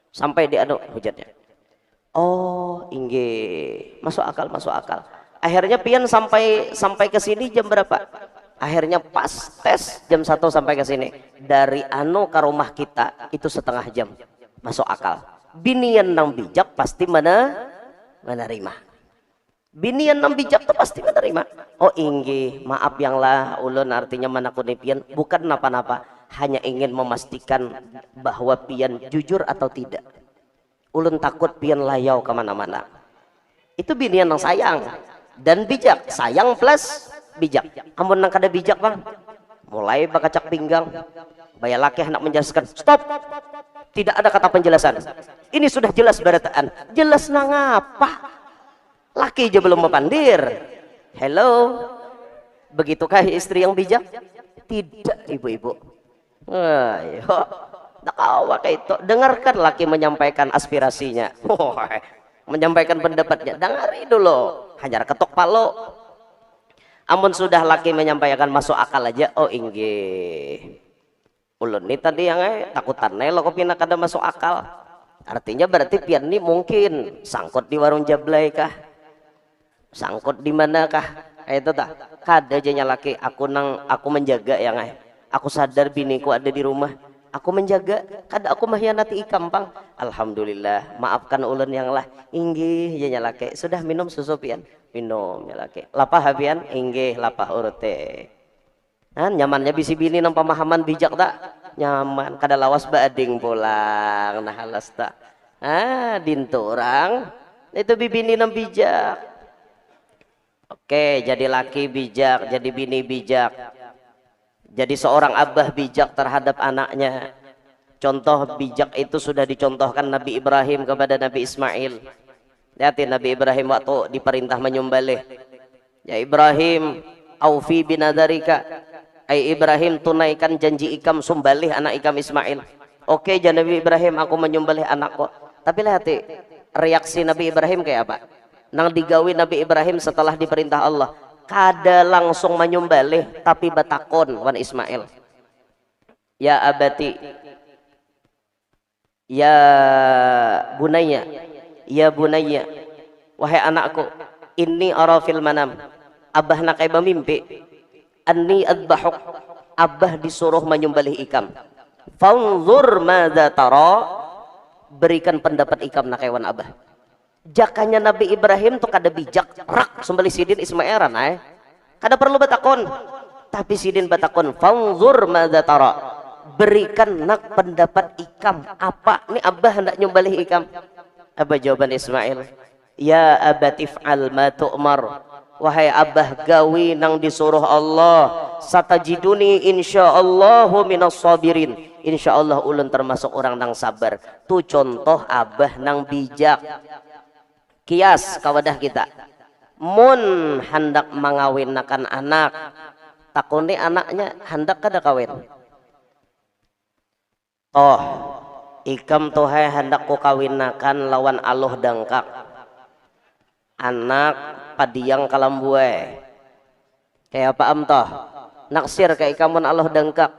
Sampai di anu hujannya. Oh, inggih. Masuk akal, masuk akal. Akhirnya pian sampai ke sini jam berapa? Akhirnya pas tes jam 1 sampai ke sini. Dari anu ke rumah kita itu setengah jam. Masuk akal. Binian nang bijak pasti menerima. Binian nang bijak tuh pasti menerima. Oh inggih, maaf yang lah ulun artinya menakuni pian bukan napa-napa, hanya ingin memastikan bahwa pian jujur atau tidak. Ulun takut pian layau kemana-mana. Itu binian yang sayang dan bijak, sayang plus bijak. Amun nang kada bijak bang, mulai bakacak pinggang, bayar laki hendak menjelaskan, stop, tidak ada kata penjelasan. Ini sudah jelas barataan, jelas nang apa? Laki aja belum mepandir. Hello, begitukah istri yang bijak? Tidak, ibu-ibu. Ayo, nak itu dengarkan laki menyampaikan aspirasinya, menyampaikan pendapatnya. Dengari dulu, hanya ketok palo. Amun sudah laki menyampaikan masuk akal aja, oh inggih. Ulun nih tadi yang takutan lo kok pina kada masuk akal. Artinya berarti pian nih mungkin sangkut di warung jablay kah? Sangkut di manakah? Itu tak kada aja laki aku menjaga yang aku sadar biniku ada di rumah, aku menjaga, kada aku mengkhianati ikam pang. Alhamdulillah, maafkan ulun yang lah. Inggih ya laki, sudah minum susu pian? Minum ya laki. Lapah pian? Inggih lapah urute. Nyamannya bisi bini nang pemahaman bijak tak? Nyaman, kada lawas bading pulang nah halas tak. Dinturang itu bibini nang bijak. Oke, jadi laki bijak, jadi bini bijak, jadi seorang abah bijak terhadap anaknya. Contoh bijak itu sudah dicontohkan Nabi Ibrahim kepada Nabi Ismail. Lihat Nabi Ibrahim waktu diperintah menyembelih. Ya Ibrahim, aufi binadarika. Ai Ibrahim, tunaikan janji ikam sembelih anak ikam Ismail. Oke, jadi Nabi Ibrahim, aku menyembelih anakku. Tapi lihat reaksi Nabi Ibrahim kayak apa? Nang digawi Nabi Ibrahim setelah diperintah Allah, kada langsung menyembelih tapi batakon wan Ismail. Ya abati, ya bunaya, ya bunaya, wahai anakku, inni ara fil manam, abah nak kayak mimpi, anni adbahuk, abah disuruh menyembelih ikam. Fanzur madza tara, berikan pendapat ikam nak kayak wan abah. Jakanya Nabi Ibrahim tuh kada bijak rak sembelih sidin Ismail kada perlu batakon, tapi sidin batakon fanzur madza tara, berikan nak pendapat ikam apa nih abah hendak nyembelih ikam. Apa jawaban Ismail? Ya abatif al ma tu'mar, wahai abah gawi nang disuruh Allah, satajiduni insyaallahu minas sabirin, insyaallah ulun termasuk orang nang sabar. Tu contoh abah nang bijak. Kias kawadah kita, mun hendak mengawinkan anak, takuni anaknya hendak kada kawin. Toh, ikam tohai hendak ku kawinakan lawan aluh dangkak, anak padiang kalambue. Kayak apa am toh? Naksir kayak ikamun aluh dangkak.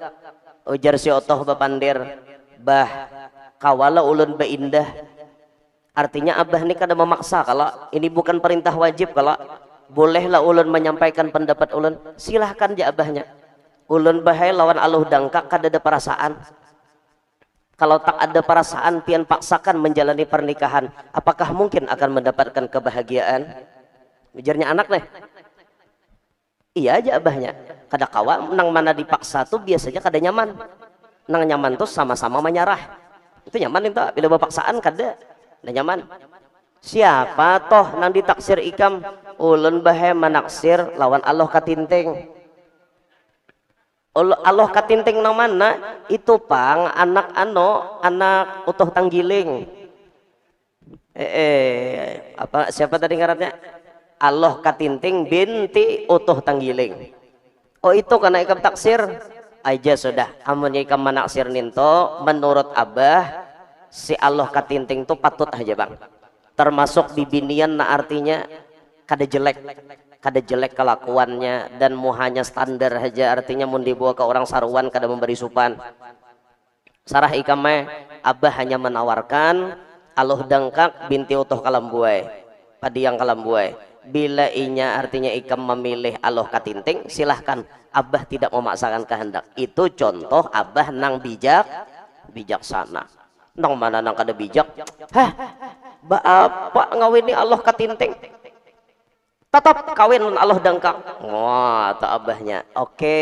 Ujar si otoh bapandir, bah kawala ulun beindah. Artinya abah ini kada memaksa, kalau ini bukan perintah wajib, kalau bolehlah ulun menyampaikan pendapat ulun, silahkan aja abahnya. Ulun bahaya lawan aluh dangkak kada ada perasaan. Kalau tak ada perasaan pian paksakan menjalani pernikahan, apakah mungkin akan mendapatkan kebahagiaan? Ujarnya anak deh. Iya aja abahnya. Kada kawa nang mana dipaksa tuh biasanya kada nyaman. Nang nyaman tuh sama-sama menyerah. Itu nyaman itu, bila paksaan kada nyaman. Siapa toh nang ditaksir ikam? Ulun bahe manaksir lawan Allah katinting. Allah katinting nang mana? Itu pang anak anak utuh tanggiling. Apa siapa tadi ngarannya? Allah katinting binti utuh tanggiling. Oh itu karena ikam taksir aja sudah. Amun ikam manaksir ninto menurut abah si Allah katinting tuh patut aja bang, termasuk di binian, nah artinya kada jelek, kada jelek kelakuannya dan mu hanya standar saja, artinya mun dibawa ke orang saruan kada memberi supan. Sarah ikame abah hanya menawarkan aloh dangkak binti utuh kalambuai padiang kalambuai. Bila inya artinya ikam memilih aloh katinting, silahkan, abah tidak memaksakan kehendak. Itu contoh abah nang bijaksana. Nang mana nang kada bijak, hah bapak ngawini aloh katinting, tetap kawin Allah dangkak. Wah, tak abahnya. Oke,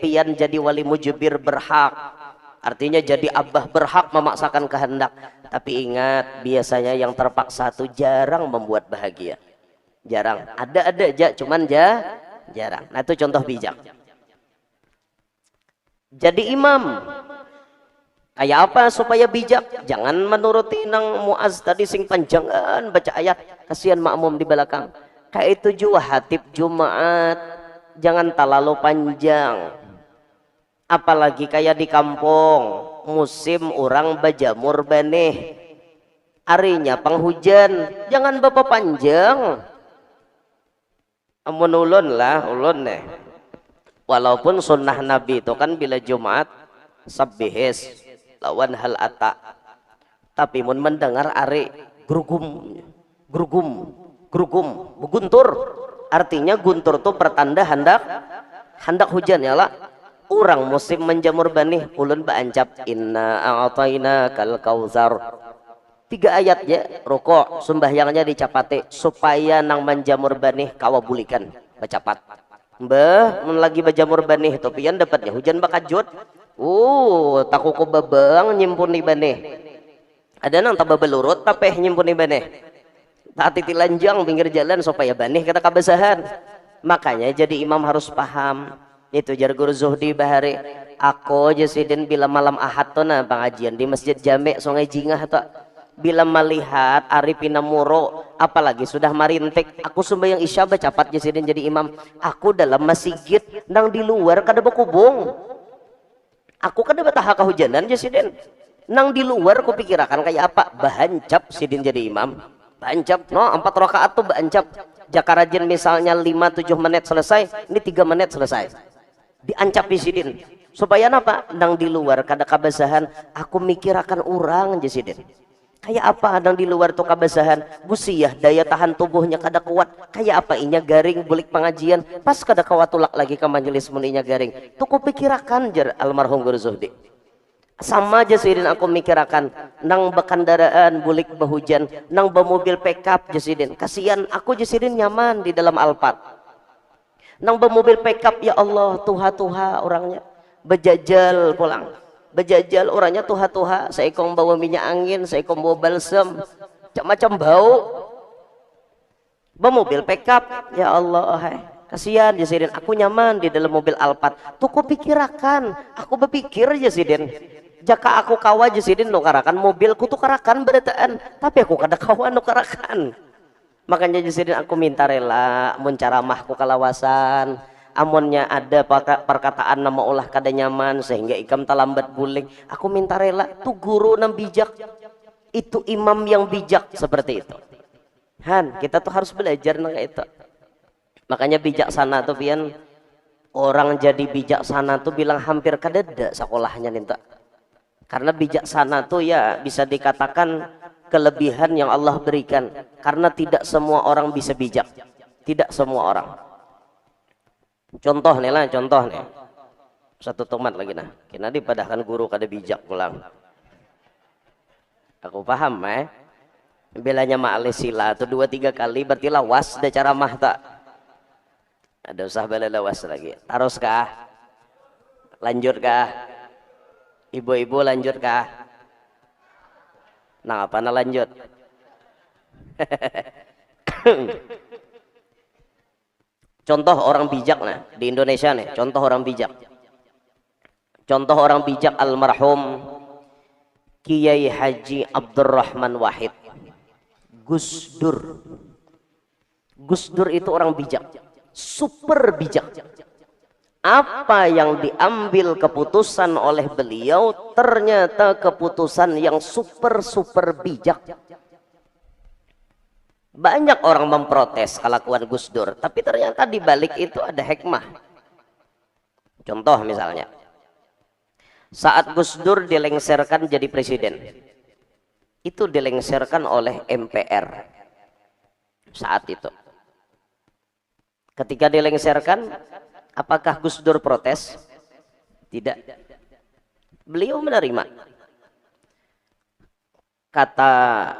pian jadi wali mujibir berhak. Artinya jadi abah berhak memaksakan kehendak. Tapi ingat, biasanya yang terpaksa itu jarang membuat bahagia. Jarang. Ada aja, cuman jarang. Nah, itu contoh bijak. Jadi imam. Kayak apa supaya bijak? Jangan menuruti nang Muaz tadi sing panjangan baca ayat. Kasihan makmum di belakang. Kayak itu juga hatib Jumat, jangan terlalu panjang. Apalagi kayak di kampung, musim orang bajamur benih, harinya penghujan, jangan bapak panjang. Amun ulun lah, ulun nih. Walaupun sunnah Nabi itu kan bila Jumat sabbihis lawan hal ata, tapi mun mendengar ari grugum beguntur, artinya guntur tuh pertanda hendak hujan ya lah. Orang musim menjamur benih ulun baancap inna a'tayna kal kautsar. 3 ayat ya, rukuk sembahyangnya dicapate supaya nang menjamur benih kawa bulikan bacapat. Mbah mun lagi bajamur benih itu pian dapatnya hujan bakajut. Takuku babang nyimpuni benih. Ada nang tababelurut papeh nyimpuni benih. Hati tilanjang pinggir jalan supaya banih kata kabasahan. Makanya jadi imam harus paham. Itu jar guru Zuhdi bahari. Aku jasidin bila malam ahad tuh na pengajian di masjid Jame Sungai Jingah tuh. Bila melihat Arifina Muro, apalagi sudah marintik, aku sembahyang isya bacapat jasidin jadi imam. Aku dalam masjid nang di luar kada bakubung. Aku kada bataha kehujanan jasidin. Nang di luar ku pikirakan kayak apa? Bahancap sidin jadi imam. Bahancap, no 4 rakaat tuh bahancap. Jakarajin misalnya 5-7 menit selesai, ini 3 menit selesai. Diancap di sidin. Supaya apa? Nang di luar kada kabasahan, aku mikirakan orang jasidin. Kayak apa nang di luar tuh kabasahan? Busiyah daya tahan tubuhnya kada kuat. Kayak apa inya garing bulik pengajian, pas kada kawatulak lagi ke majelis muninya garing. Tuh ku pikirakan jar almarhum Guru Zuhdi. Sama aja sidin aku mikirakan nang bekandaraan bulik bahujan, nang bemobil pickup jasidin. Kasihan aku jasidin nyaman di dalam Alphard. Nang bemobil pickup ya Allah tuha orangnya. Bejajal pulang. Bejajal orangnya tuha saya kong bawa minyak angin, saya kong bawa balsam, macam-macam bau. Bemobil pickup ya Allah, hai. Kasihan jasidin aku nyaman di dalam mobil Alphard. Tuh ku pikirakan, aku berpikir jasidin. Jaka aku kawa jasidin nukarakan mobilku tuh karakan berataan, tapi aku kada kawa nukarakan. Makanya jasidin aku minta rela mencaramahku kalawasan. Amonnya ada perkataan nama ulah kada nyaman sehingga ikam talambat buling, aku minta rela tuh guru nang bijak, itu imam yang bijak seperti itu. Han, kita tuh harus belajar nang itu. Makanya bijaksana tuh pian orang jadi bijaksana tuh bilang hampir kadada sekolahnya ninta. Karena bijaksana tuh ya bisa dikatakan kelebihan yang Allah berikan, karena tidak semua orang bisa bijak, tidak semua orang. Contoh nih lah, contoh nih. Satu tomat lagi nah. Kena dipadahkan guru kada bijak pulang. Aku paham Belanya ma'ale sila tuh 2-3 kali berarti lawas da cara mah tak. Ada usah bela lawas lagi. Terus kah? Lanjut kah? Ibu-ibu lanjut kah? Nah, apa na lanjut? Contoh orang bijak nah di Indonesia nih, contoh orang bijak. Contoh orang bijak almarhum Kiai Haji Abdurrahman Wahid. Gus Dur. Gus Dur itu orang bijak, super bijak. Apa yang diambil keputusan oleh beliau ternyata keputusan yang super bijak. Banyak orang memprotes kelakuan Gus Dur, tapi ternyata di balik itu ada hikmah. Contoh misalnya, saat Gus Dur dilengsarkan jadi presiden, itu dilengsarkan oleh MPR saat itu. Ketika dilengsarkan, apakah Gus Dur protes? Tidak. Beliau menerima. Kata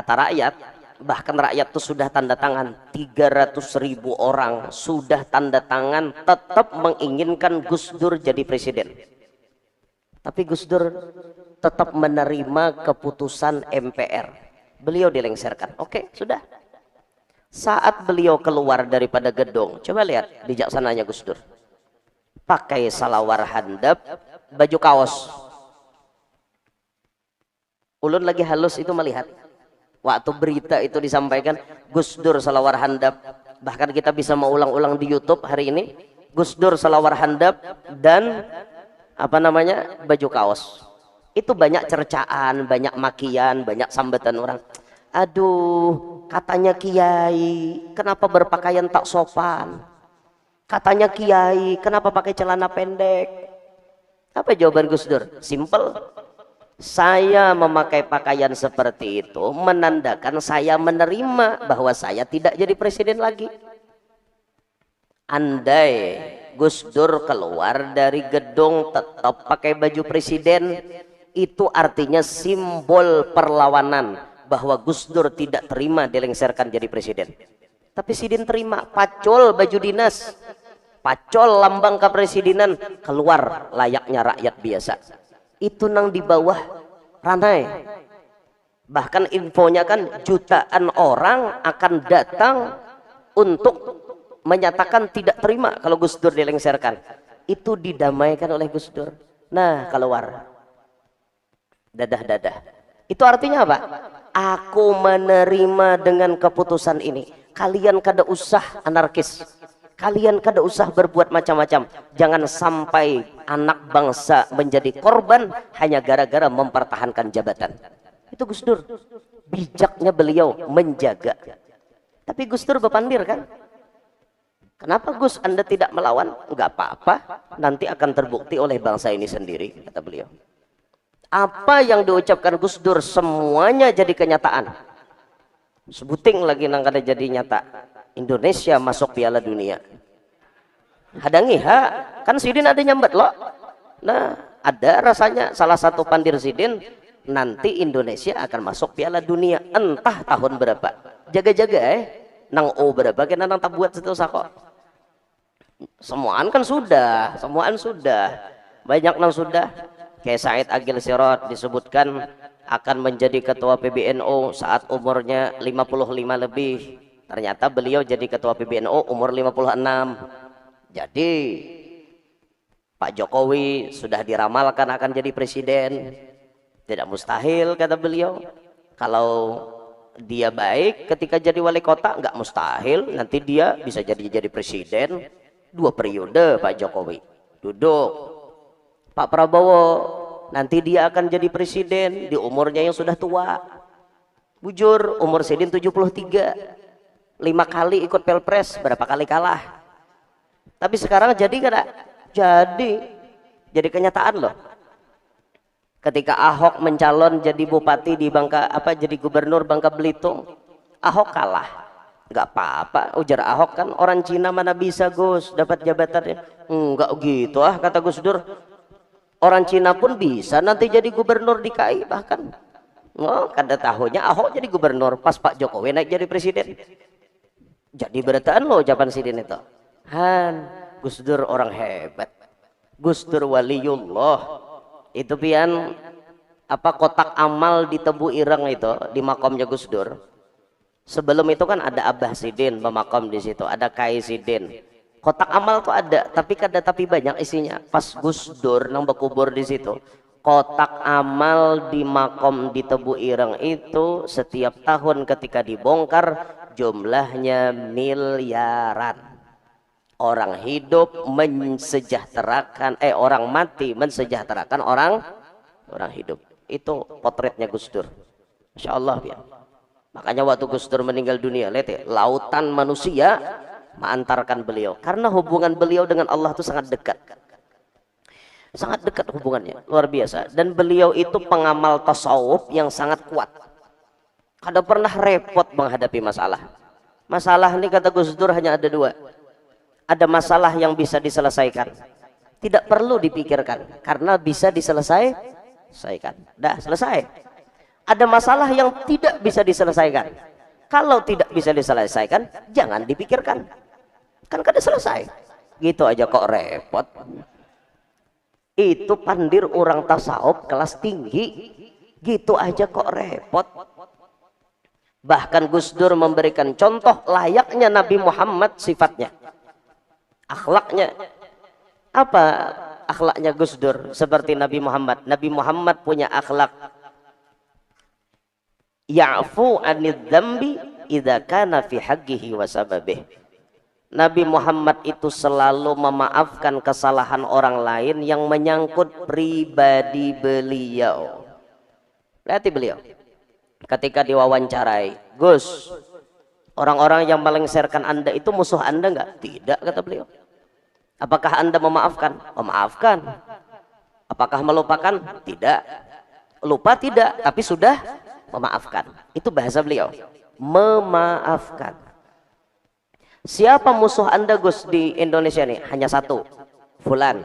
rakyat, bahkan rakyat itu sudah tanda tangan, 300.000 orang sudah tanda tangan tetap menginginkan Gus Dur jadi presiden. Tapi Gus Dur tetap menerima keputusan MPR. Beliau dilengsarkan. Oke, sudah. Saat beliau keluar daripada gedung, coba lihat bijaksananya Gus Dur. Pakai salawar handap, baju kaos. Ulun lagi halus itu melihat. Waktu berita itu disampaikan, Gus Dur salawar handap. Bahkan kita bisa mengulang-ulang di YouTube hari ini. Gus Dur salawar handap dan baju kaos. Itu banyak cercaan, banyak makian, banyak sambatan orang. Aduh, katanya kiai, kenapa berpakaian tak sopan? Katanya kiai, kenapa pakai celana pendek? Apa jawaban Gus Dur? Simple. Saya memakai pakaian seperti itu menandakan saya menerima bahwa saya tidak jadi presiden lagi. Andai Gus Dur keluar dari gedung tetap pakai baju presiden, itu artinya simbol perlawanan bahwa Gus Dur tidak terima dilengsarkan jadi presiden. Tapi Sidin terima, pacol baju dinas, pacol lambang kepresidenan, keluar layaknya rakyat biasa. Itu nang di bawah ranai. Bahkan infonya kan jutaan orang akan datang untuk menyatakan tidak terima kalau Gus Dur dilengsarkan. Itu didamaikan oleh Gus Dur. Nah, keluar. Dadah-dadah. Itu artinya apa? Aku menerima dengan keputusan ini. Kalian kada usah anarkis. Kalian kada usah berbuat macam-macam. Jangan sampai anak bangsa menjadi korban hanya gara-gara mempertahankan jabatan. Itu Gus Dur. Bijaknya beliau menjaga. Tapi Gus Dur berpandir kan? Kenapa Gus Anda tidak melawan? Enggak apa-apa. Nanti akan terbukti oleh bangsa ini sendiri, kata beliau. Apa yang diucapkan Gus Dur semuanya jadi kenyataan. Sebuting lagi nang kada jadi nyata. Indonesia masuk Piala Dunia. Hadangi kan Sidin ada nyambat loh. Nah, ada rasanya salah satu pandir Sidin nanti Indonesia akan masuk Piala Dunia entah tahun berapa. Jaga-jaga nang berapa kena nang tak buat situ sako. Semuaan kan sudah, banyak nang sudah. Kayak Said Agil Sirot disebutkan akan menjadi ketua PBNU saat umurnya 55 lebih. Ternyata beliau jadi ketua PBNU umur 56. Jadi Pak Jokowi sudah diramalkan akan jadi presiden. Tidak mustahil kata beliau. Kalau dia baik ketika jadi wali kota, nggak mustahil nanti dia bisa jadi presiden 2 periode. Pak Jokowi duduk. Pak Prabowo nanti dia akan jadi presiden di umurnya yang sudah tua. Bujur umur Sidin 73. 5 kali ikut pilpres, berapa kali kalah. Tapi sekarang jadi kada? Jadi kenyataan loh. Ketika Ahok mencalon jadi bupati di jadi gubernur Bangka Belitung, Ahok kalah. Nggak apa-apa, ujar Ahok kan orang Cina mana bisa Gus dapat jabatannya. Enggak gitu kata Gus Dur. Orang Cina pun bisa nanti jadi gubernur DKI bahkan. Oh, kada tahunya Ahok jadi gubernur pas Pak Jokowi naik jadi presiden. Jadi berataan loh ucapan Sidin itu. Gus Dur orang hebat. Gus Dur waliullah. Itu pian kotak amal di Tebu Ireng itu di makamnya Gus Dur. Sebelum itu kan ada Abah Sidin bermakam di situ, ada Kai Sidin. Kotak amal tuh ada, tapi banyak isinya. Pas Gus Dur nang berkubur di situ, kotak amal di makam di Tebu Ireng itu setiap tahun ketika dibongkar jumlahnya miliaran. Orang hidup mensejahterakan orang mati mensejahterakan orang hidup. Itu potretnya Gus Dur. Masya Allah ya. Makanya waktu Gus Dur meninggal dunia, lihat ya, lautan manusia mengantarkan beliau. Karena hubungan beliau dengan Allah itu sangat dekat. Sangat dekat hubungannya, luar biasa. Dan beliau itu pengamal tasawuf yang sangat kuat. Kada pernah repot menghadapi masalah. Masalah ini kata Gus Dur hanya ada dua. Ada masalah yang bisa diselesaikan, tidak perlu dipikirkan karena bisa diselesaikan. Dah selesai. Ada masalah yang tidak bisa diselesaikan. Kalau tidak bisa diselesaikan, jangan dipikirkan. Kan kada selesai. Gitu aja kok repot. Itu pandir orang tasawuf kelas tinggi. Gitu aja kok repot. Bahkan Gus Dur memberikan contoh layaknya Nabi Muhammad sifatnya. Akhlaknya. Apa akhlaknya Gus Dur seperti Nabi Muhammad? Nabi Muhammad punya akhlak ya'fu 'anil dzambi idza kana fi haqqihi wa sababih. Nabi Muhammad itu selalu memaafkan kesalahan orang lain yang menyangkut pribadi beliau. Lihat beliau ketika diwawancarai, Gus, orang-orang yang melengsarkan Anda itu musuh Anda enggak? Tidak, kata beliau. Apakah Anda memaafkan? Memaafkan. Apakah melupakan? Tidak. Lupa tidak, tapi sudah memaafkan. Itu bahasa beliau. Memaafkan. Siapa musuh Anda Gus di Indonesia ini? Hanya satu. Fulan.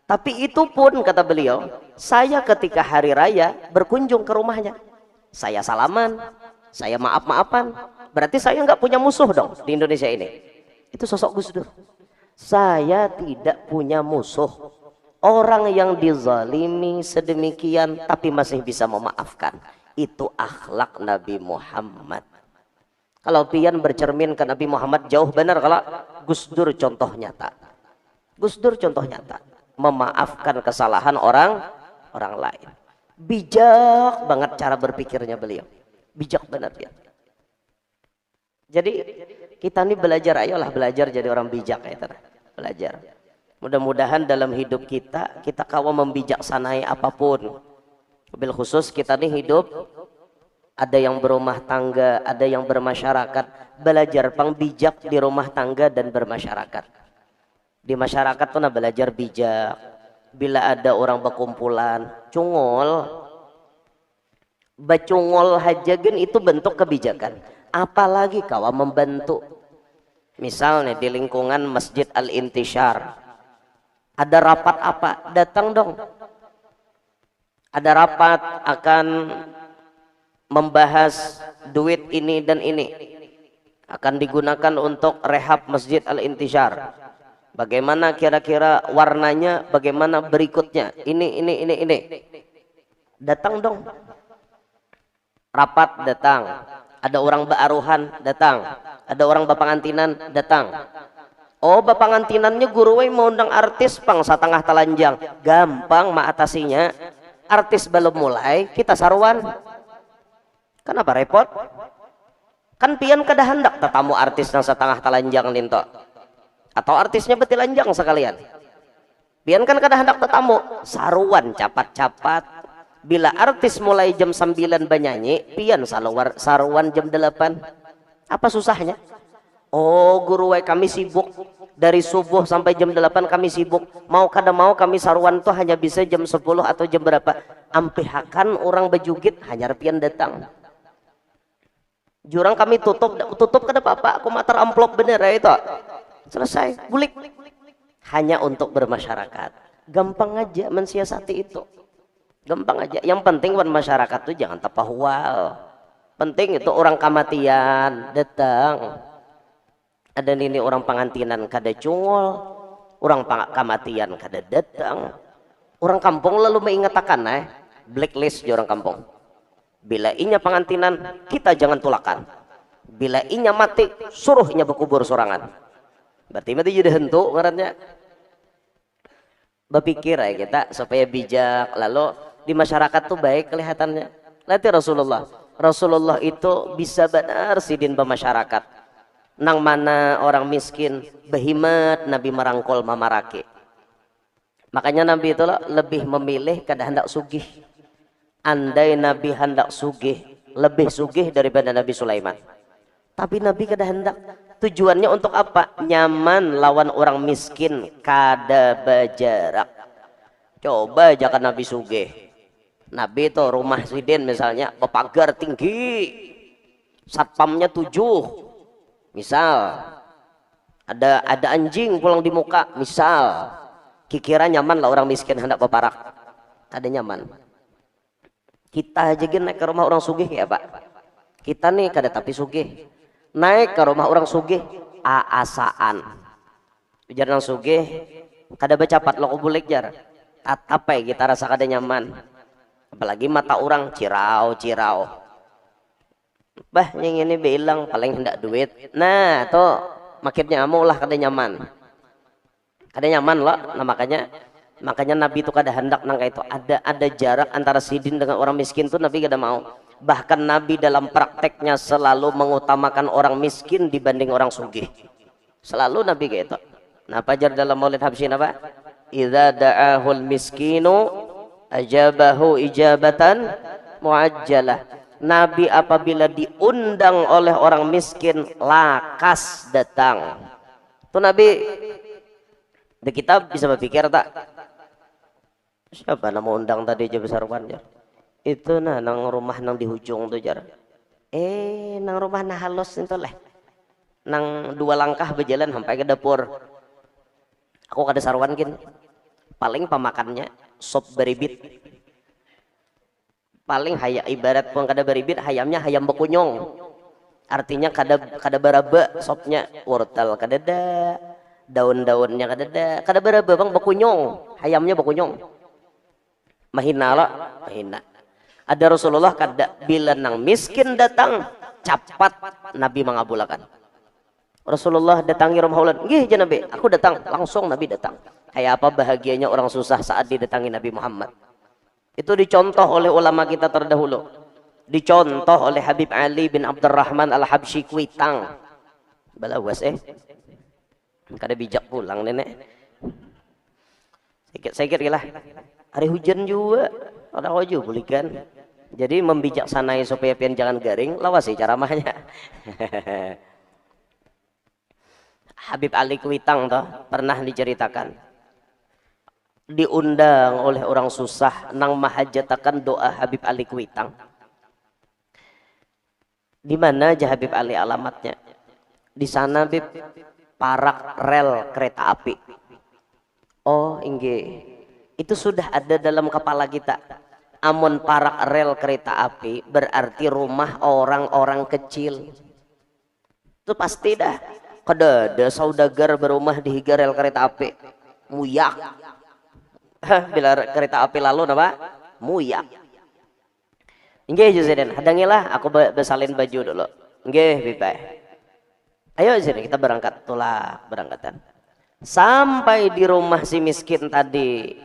Tapi itu pun kata beliau, saya ketika hari raya berkunjung ke rumahnya. Saya salaman, saya maaf-maafan. Berarti saya nggak punya musuh dong di Indonesia ini. Itu sosok Gus Dur. Saya tidak punya musuh. Orang yang dizalimi sedemikian tapi masih bisa memaafkan. Itu akhlak Nabi Muhammad. Kalau pian bercermin ke Nabi Muhammad jauh benar kalau Gus Dur contoh nyata. Gus Dur contoh nyata. Memaafkan kesalahan orang lain. Bijak banget cara berpikirnya beliau. Bijak benar dia. Jadi kita ini belajar, ayolah belajar jadi orang bijak ya, belajar. Mudah-mudahan dalam hidup kita kawa membijaksanai apapun. Bil khusus kita ini hidup, ada yang berumah tangga, ada yang bermasyarakat. Belajar pang bijak di rumah tangga dan bermasyarakat. Di masyarakat tuh belajar bijak. Bila ada orang berkumpulan, cungol, bacungol hajagen itu bentuk kebijakan. Apalagi kawa membantu. Misalnya di lingkungan Masjid Al-Intishar ada rapat apa, datang dong. Ada rapat akan membahas duit ini dan ini akan digunakan untuk rehab Masjid Al-Intishar. Bagaimana kira-kira warnanya, bagaimana berikutnya, ini. Datang dong. Rapat datang. Ada orang baaruhan datang, ada orang bapangantinan datang. Oh, bapangantinannya guru mau undang artis pang setengah telanjang, gampang mengatasinya. Artis belum mulai, kita saruan. Kenapa repot? Kan pian kada hendak tetamu artis yang setengah telanjang ninto, atau artisnya betilanjang sekalian. Pian kan kada hendak tetamu, saruan capat-capat. Bila artis mulai jam 9 bernyanyi, pian saruan jam 8. Apa susahnya? Oh, guru kami sibuk. Dari subuh sampai jam 8 kami sibuk. Mau kada mau kami saruan tuh hanya bisa jam 10 atau jam berapa. Ampihakan orang bejugit, hanya pian datang. Jurang kami tutup kada apa-apa. Aku matar amplop bener ya itu. Selesai, bulik. Hanya untuk bermasyarakat. Gampang aja mensiasati itu. Gampang aja. Yang penting wan masyarakat tuh jangan tapahwal. Penting itu orang kamatian datang. Ada ini orang pangantinan kada cungol, orang kamatian kada datang. Orang kampung lalu mengatakan blacklist di orang kampung. Bila inya pangantinan, kita jangan tulakan. Bila inya mati, suruh inya berkubur sorangan. Berarti mati jadi hentu ngarannya. Berpikir ya kita supaya bijak, lalu di masyarakat tuh baik kelihatannya. Lihat Rasulullah itu bisa benar sidin bermasyarakat. Nang mana orang miskin behimat Nabi merangkul mamarake. Makanya Nabi itu lebih memilih kada hendak sugih. Andai Nabi hendak sugih, lebih sugih daripada Nabi Sulaiman. Tapi Nabi kada hendak. Tujuannya untuk apa? Nyaman lawan orang miskin kada berjarak. Coba aja kan Nabi sugih. Nabi itu rumah sidin misalnya pagar tinggi, satpamnya 7, misal ada anjing pulang di muka, misal kira nyaman lah orang miskin hendak beparak, kada nyaman. Kita aja naik ke rumah orang sugih ya Pak, kita nih kada tapi sugih naik ke rumah orang sugih aasaan ujar nang sugih kada bacapat lo kubulik jar apa ya kita rasa kada nyaman, apalagi mata orang cirau bah yang ini bilang paling hendak duit, nah tuh makin nyamu lah kada nyaman loh. Nah makanya Nabi itu kada hendak nang itu ada jarak antara sidin dengan orang miskin tuh Nabi kada mau. Bahkan Nabi dalam prakteknya selalu mengutamakan orang miskin dibanding orang sugih, selalu Nabi kayak itu. Nah pajar dalam Maulid Habsyin apa? Idza da'ahul miskinu ajabahu ijabatan muajjalah. Nabi apabila diundang oleh orang miskin lakas datang. Tuh Nabi kita bisa berpikir tak? Siapa nama undang tadi aja besar ya? Itu nah nang rumah nang di hujung tuh jar. Nang rumah nah halus itu lah. Nang 2 langkah berjalan sampai ke dapur. Aku kada sarwan kin. Paling pemakannya sop beribit. Paling ibarat pun kada beribit, hayamnya hayam bekunyong. Artinya kada baraba sopnya, wortel kada ada, daun-daunnya kada ada, kada baraba bang bekunyong, hayamnya bekunyong. Mahina lah, mahina. Ada Rasulullah kada bila nang miskin datang cepat Nabi mengabulkan. Rasulullah datangi rumah ulan, nggih je Nabi, aku datang, langsung Nabi datang. Kayak apa bahagianya orang susah saat didatangi Nabi Muhammad. Itu dicontoh oleh ulama kita terdahulu. Dicontoh oleh Habib Ali bin Abdurrahman Al-Habsyi Kuitang. Balawas kada bijak pulang nenek. Saya kira lah. Hari hujan juga, ada ojo bulikan. Jadi membijaksanai supaya pian jangan garing, lawasi ceramahnya. Habib Ali Kuitang toh pernah diceritakan diundang oleh orang susah nang mahajatakan doa Habib Ali Kuitang. Di mana aja Habib Ali alamatnya? Di sana Habib parak rel kereta api. Oh inggih. Itu sudah ada dalam kepala kita. Amun parak rel kereta api berarti rumah orang-orang kecil. Itu pasti dah. Kada ada saudagar berumah di higa rel kereta api. Muyak. Bila kereta api lalu apa? Muyak. Nggih Juziden, hadangilah aku besalin baju dulu. Nggih Bipai. Ayo sini kita berangkat, tolak berangkatan. Sampai di rumah si miskin tadi,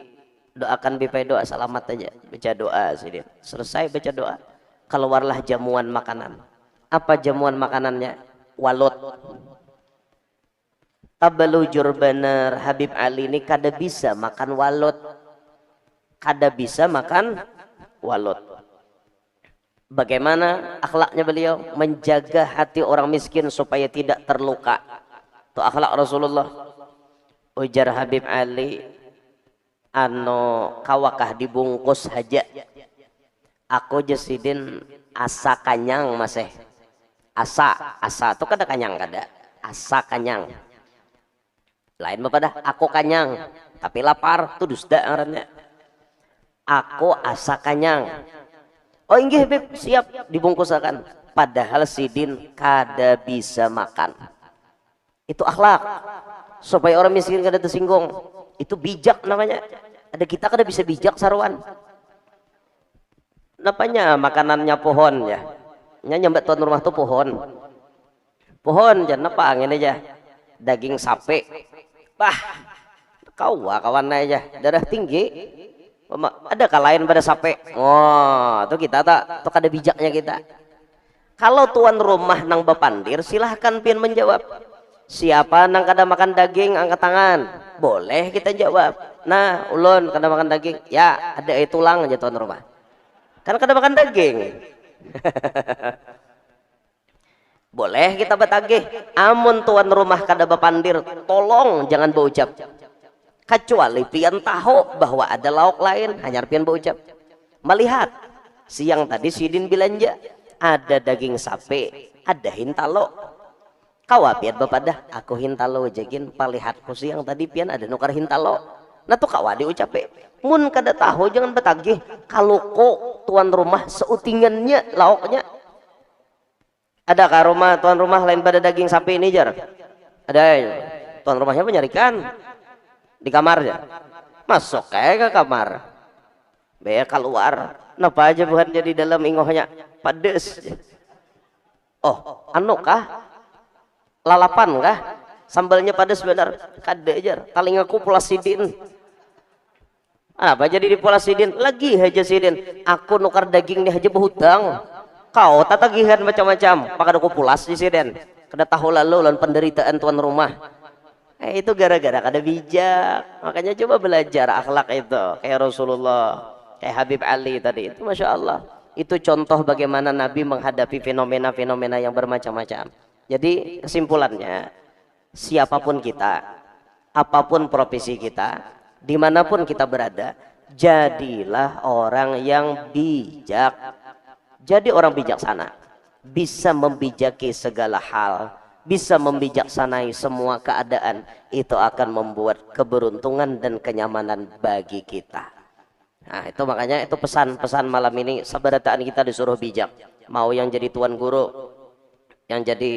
doakan Bipai doa selamat aja, baca doa sini. Selesai baca doa, keluarlah jamuan makanan. Apa jamuan makanannya? Walut. Tabalujur bener Habib Ali ini kada bisa makan walut, kada bisa makan walut. Bagaimana akhlaknya beliau menjaga hati orang miskin supaya tidak terluka. Itu akhlak Rasulullah. Ujar Habib Ali, kawakah dibungkus haja. Aku jesidin asa kanyang masih. Asa itu kada kanyang kada. Asa kanyang. Lain apa dah? Aku kanyang, tapi lapar tuh dusda ngarannya. Aku asa kanyang. Oh inggih Beb, siap dibungkusakan. Padahal sidin kada bisa makan. Itu akhlak. Supaya orang miskin kada tersinggung. Itu bijak namanya. Ada kita kada bisa bijak sarwan. Napanya makanannya pohon ya. Nyambat tuan rumah tuh pohon. Pohon jangan apa angin aja. Daging sapi. Bah, kawan aja, darah tinggi. Ada kalahin pada sape. Oh, itu kita tak, itu kada bijaknya kita. Kalau tuan rumah nang bepandir, silahkan pian menjawab. Siapa nang kada makan daging, angkat tangan. Boleh kita jawab. Nah, ulun kada makan daging. Ya, ada tulang aja tuan rumah. Kan kada makan daging. Boleh kita betagih, amun tuan rumah kada bapandir, tolong jangan berucap. Kecuali pian tahu bahwa ada lauk lain, hanya pian berucap. Melihat siang tadi sidin belanja, ada daging sapi, ada hintalo. Kawa pian bapak dah, aku hintalo jagin palihatku siang tadi pian ada nukar hintalo. Nah tuh kawa diucape. Mun kada tahu jangan betagih. Kalau kok tuan rumah seutingannya lauknya. Ada kah rumah tuan rumah lain pada daging sapi ini jar? Ada. Tuan rumahnya menyarikan di kamarnya. Masuk kayak ke kamar. Be keluar. Napa aja bukan jadi dalam ingohnya pedes. Oh, anu kah? Lalapan kah? Sambalnya pedes benar. Kade jar. Talingaku pula sidin. Apa jadi di pula sidin? Lagi aja sidin. Aku nukar daging nih aja berhutang. Kau tatagihan macam-macam pakai aku pulas di sini kada tahu lalu lan penderitaan tuan rumah itu gara-gara kada bijak. Makanya coba belajar akhlak itu kayak Rasulullah, kayak Habib Ali tadi itu, masya Allah, itu contoh bagaimana Nabi menghadapi fenomena-fenomena yang bermacam-macam. Jadi kesimpulannya, siapapun kita, apapun profesi kita, dimanapun kita berada, jadilah orang yang bijak. Jadi orang bijaksana bisa membijaki segala hal, bisa membijaksanai semua keadaan. Itu akan membuat keberuntungan dan kenyamanan bagi kita. Nah itu makanya itu pesan-pesan malam ini, sabarataan kita disuruh bijak. Mau yang jadi tuan guru, yang jadi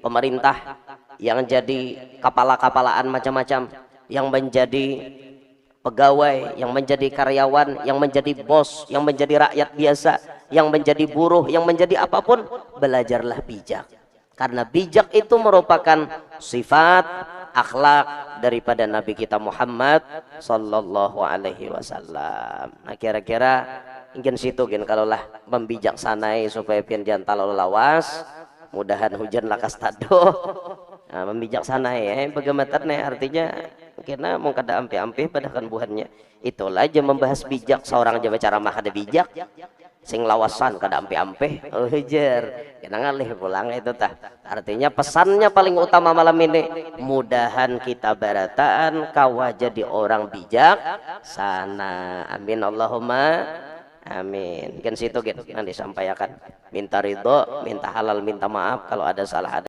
pemerintah, yang jadi kepala-kepalaan macam-macam, yang menjadi pegawai, yang menjadi karyawan, yang menjadi bos, yang menjadi rakyat biasa, yang menjadi buruh, yang menjadi apapun, belajarlah bijak. Karena bijak itu merupakan sifat akhlak daripada Nabi kita Muhammad sallallahu alaihi wasallam. Nah kira-kira ingin situ gin kalau lah membijaksanai supaya pian jangan terlalu lawas, mudahan hujan lakas tado. Nah, membijaksanai bagaimana artinya karena mau kada ampe-ampe pada kan buhannya. Itulah aja membahas bijak, seorang aja bicara mah kada bijak. Sing lawasan kada ampe-ampe ujar kena ngalih pulang itu tah. Artinya pesannya paling utama malam ini, mudahan kita barataan kawa jadi orang bijak sana. Amin Allahumma amin. Kan situ gitu nanti sampaikan, minta ridho, minta halal, minta maaf kalau ada salah.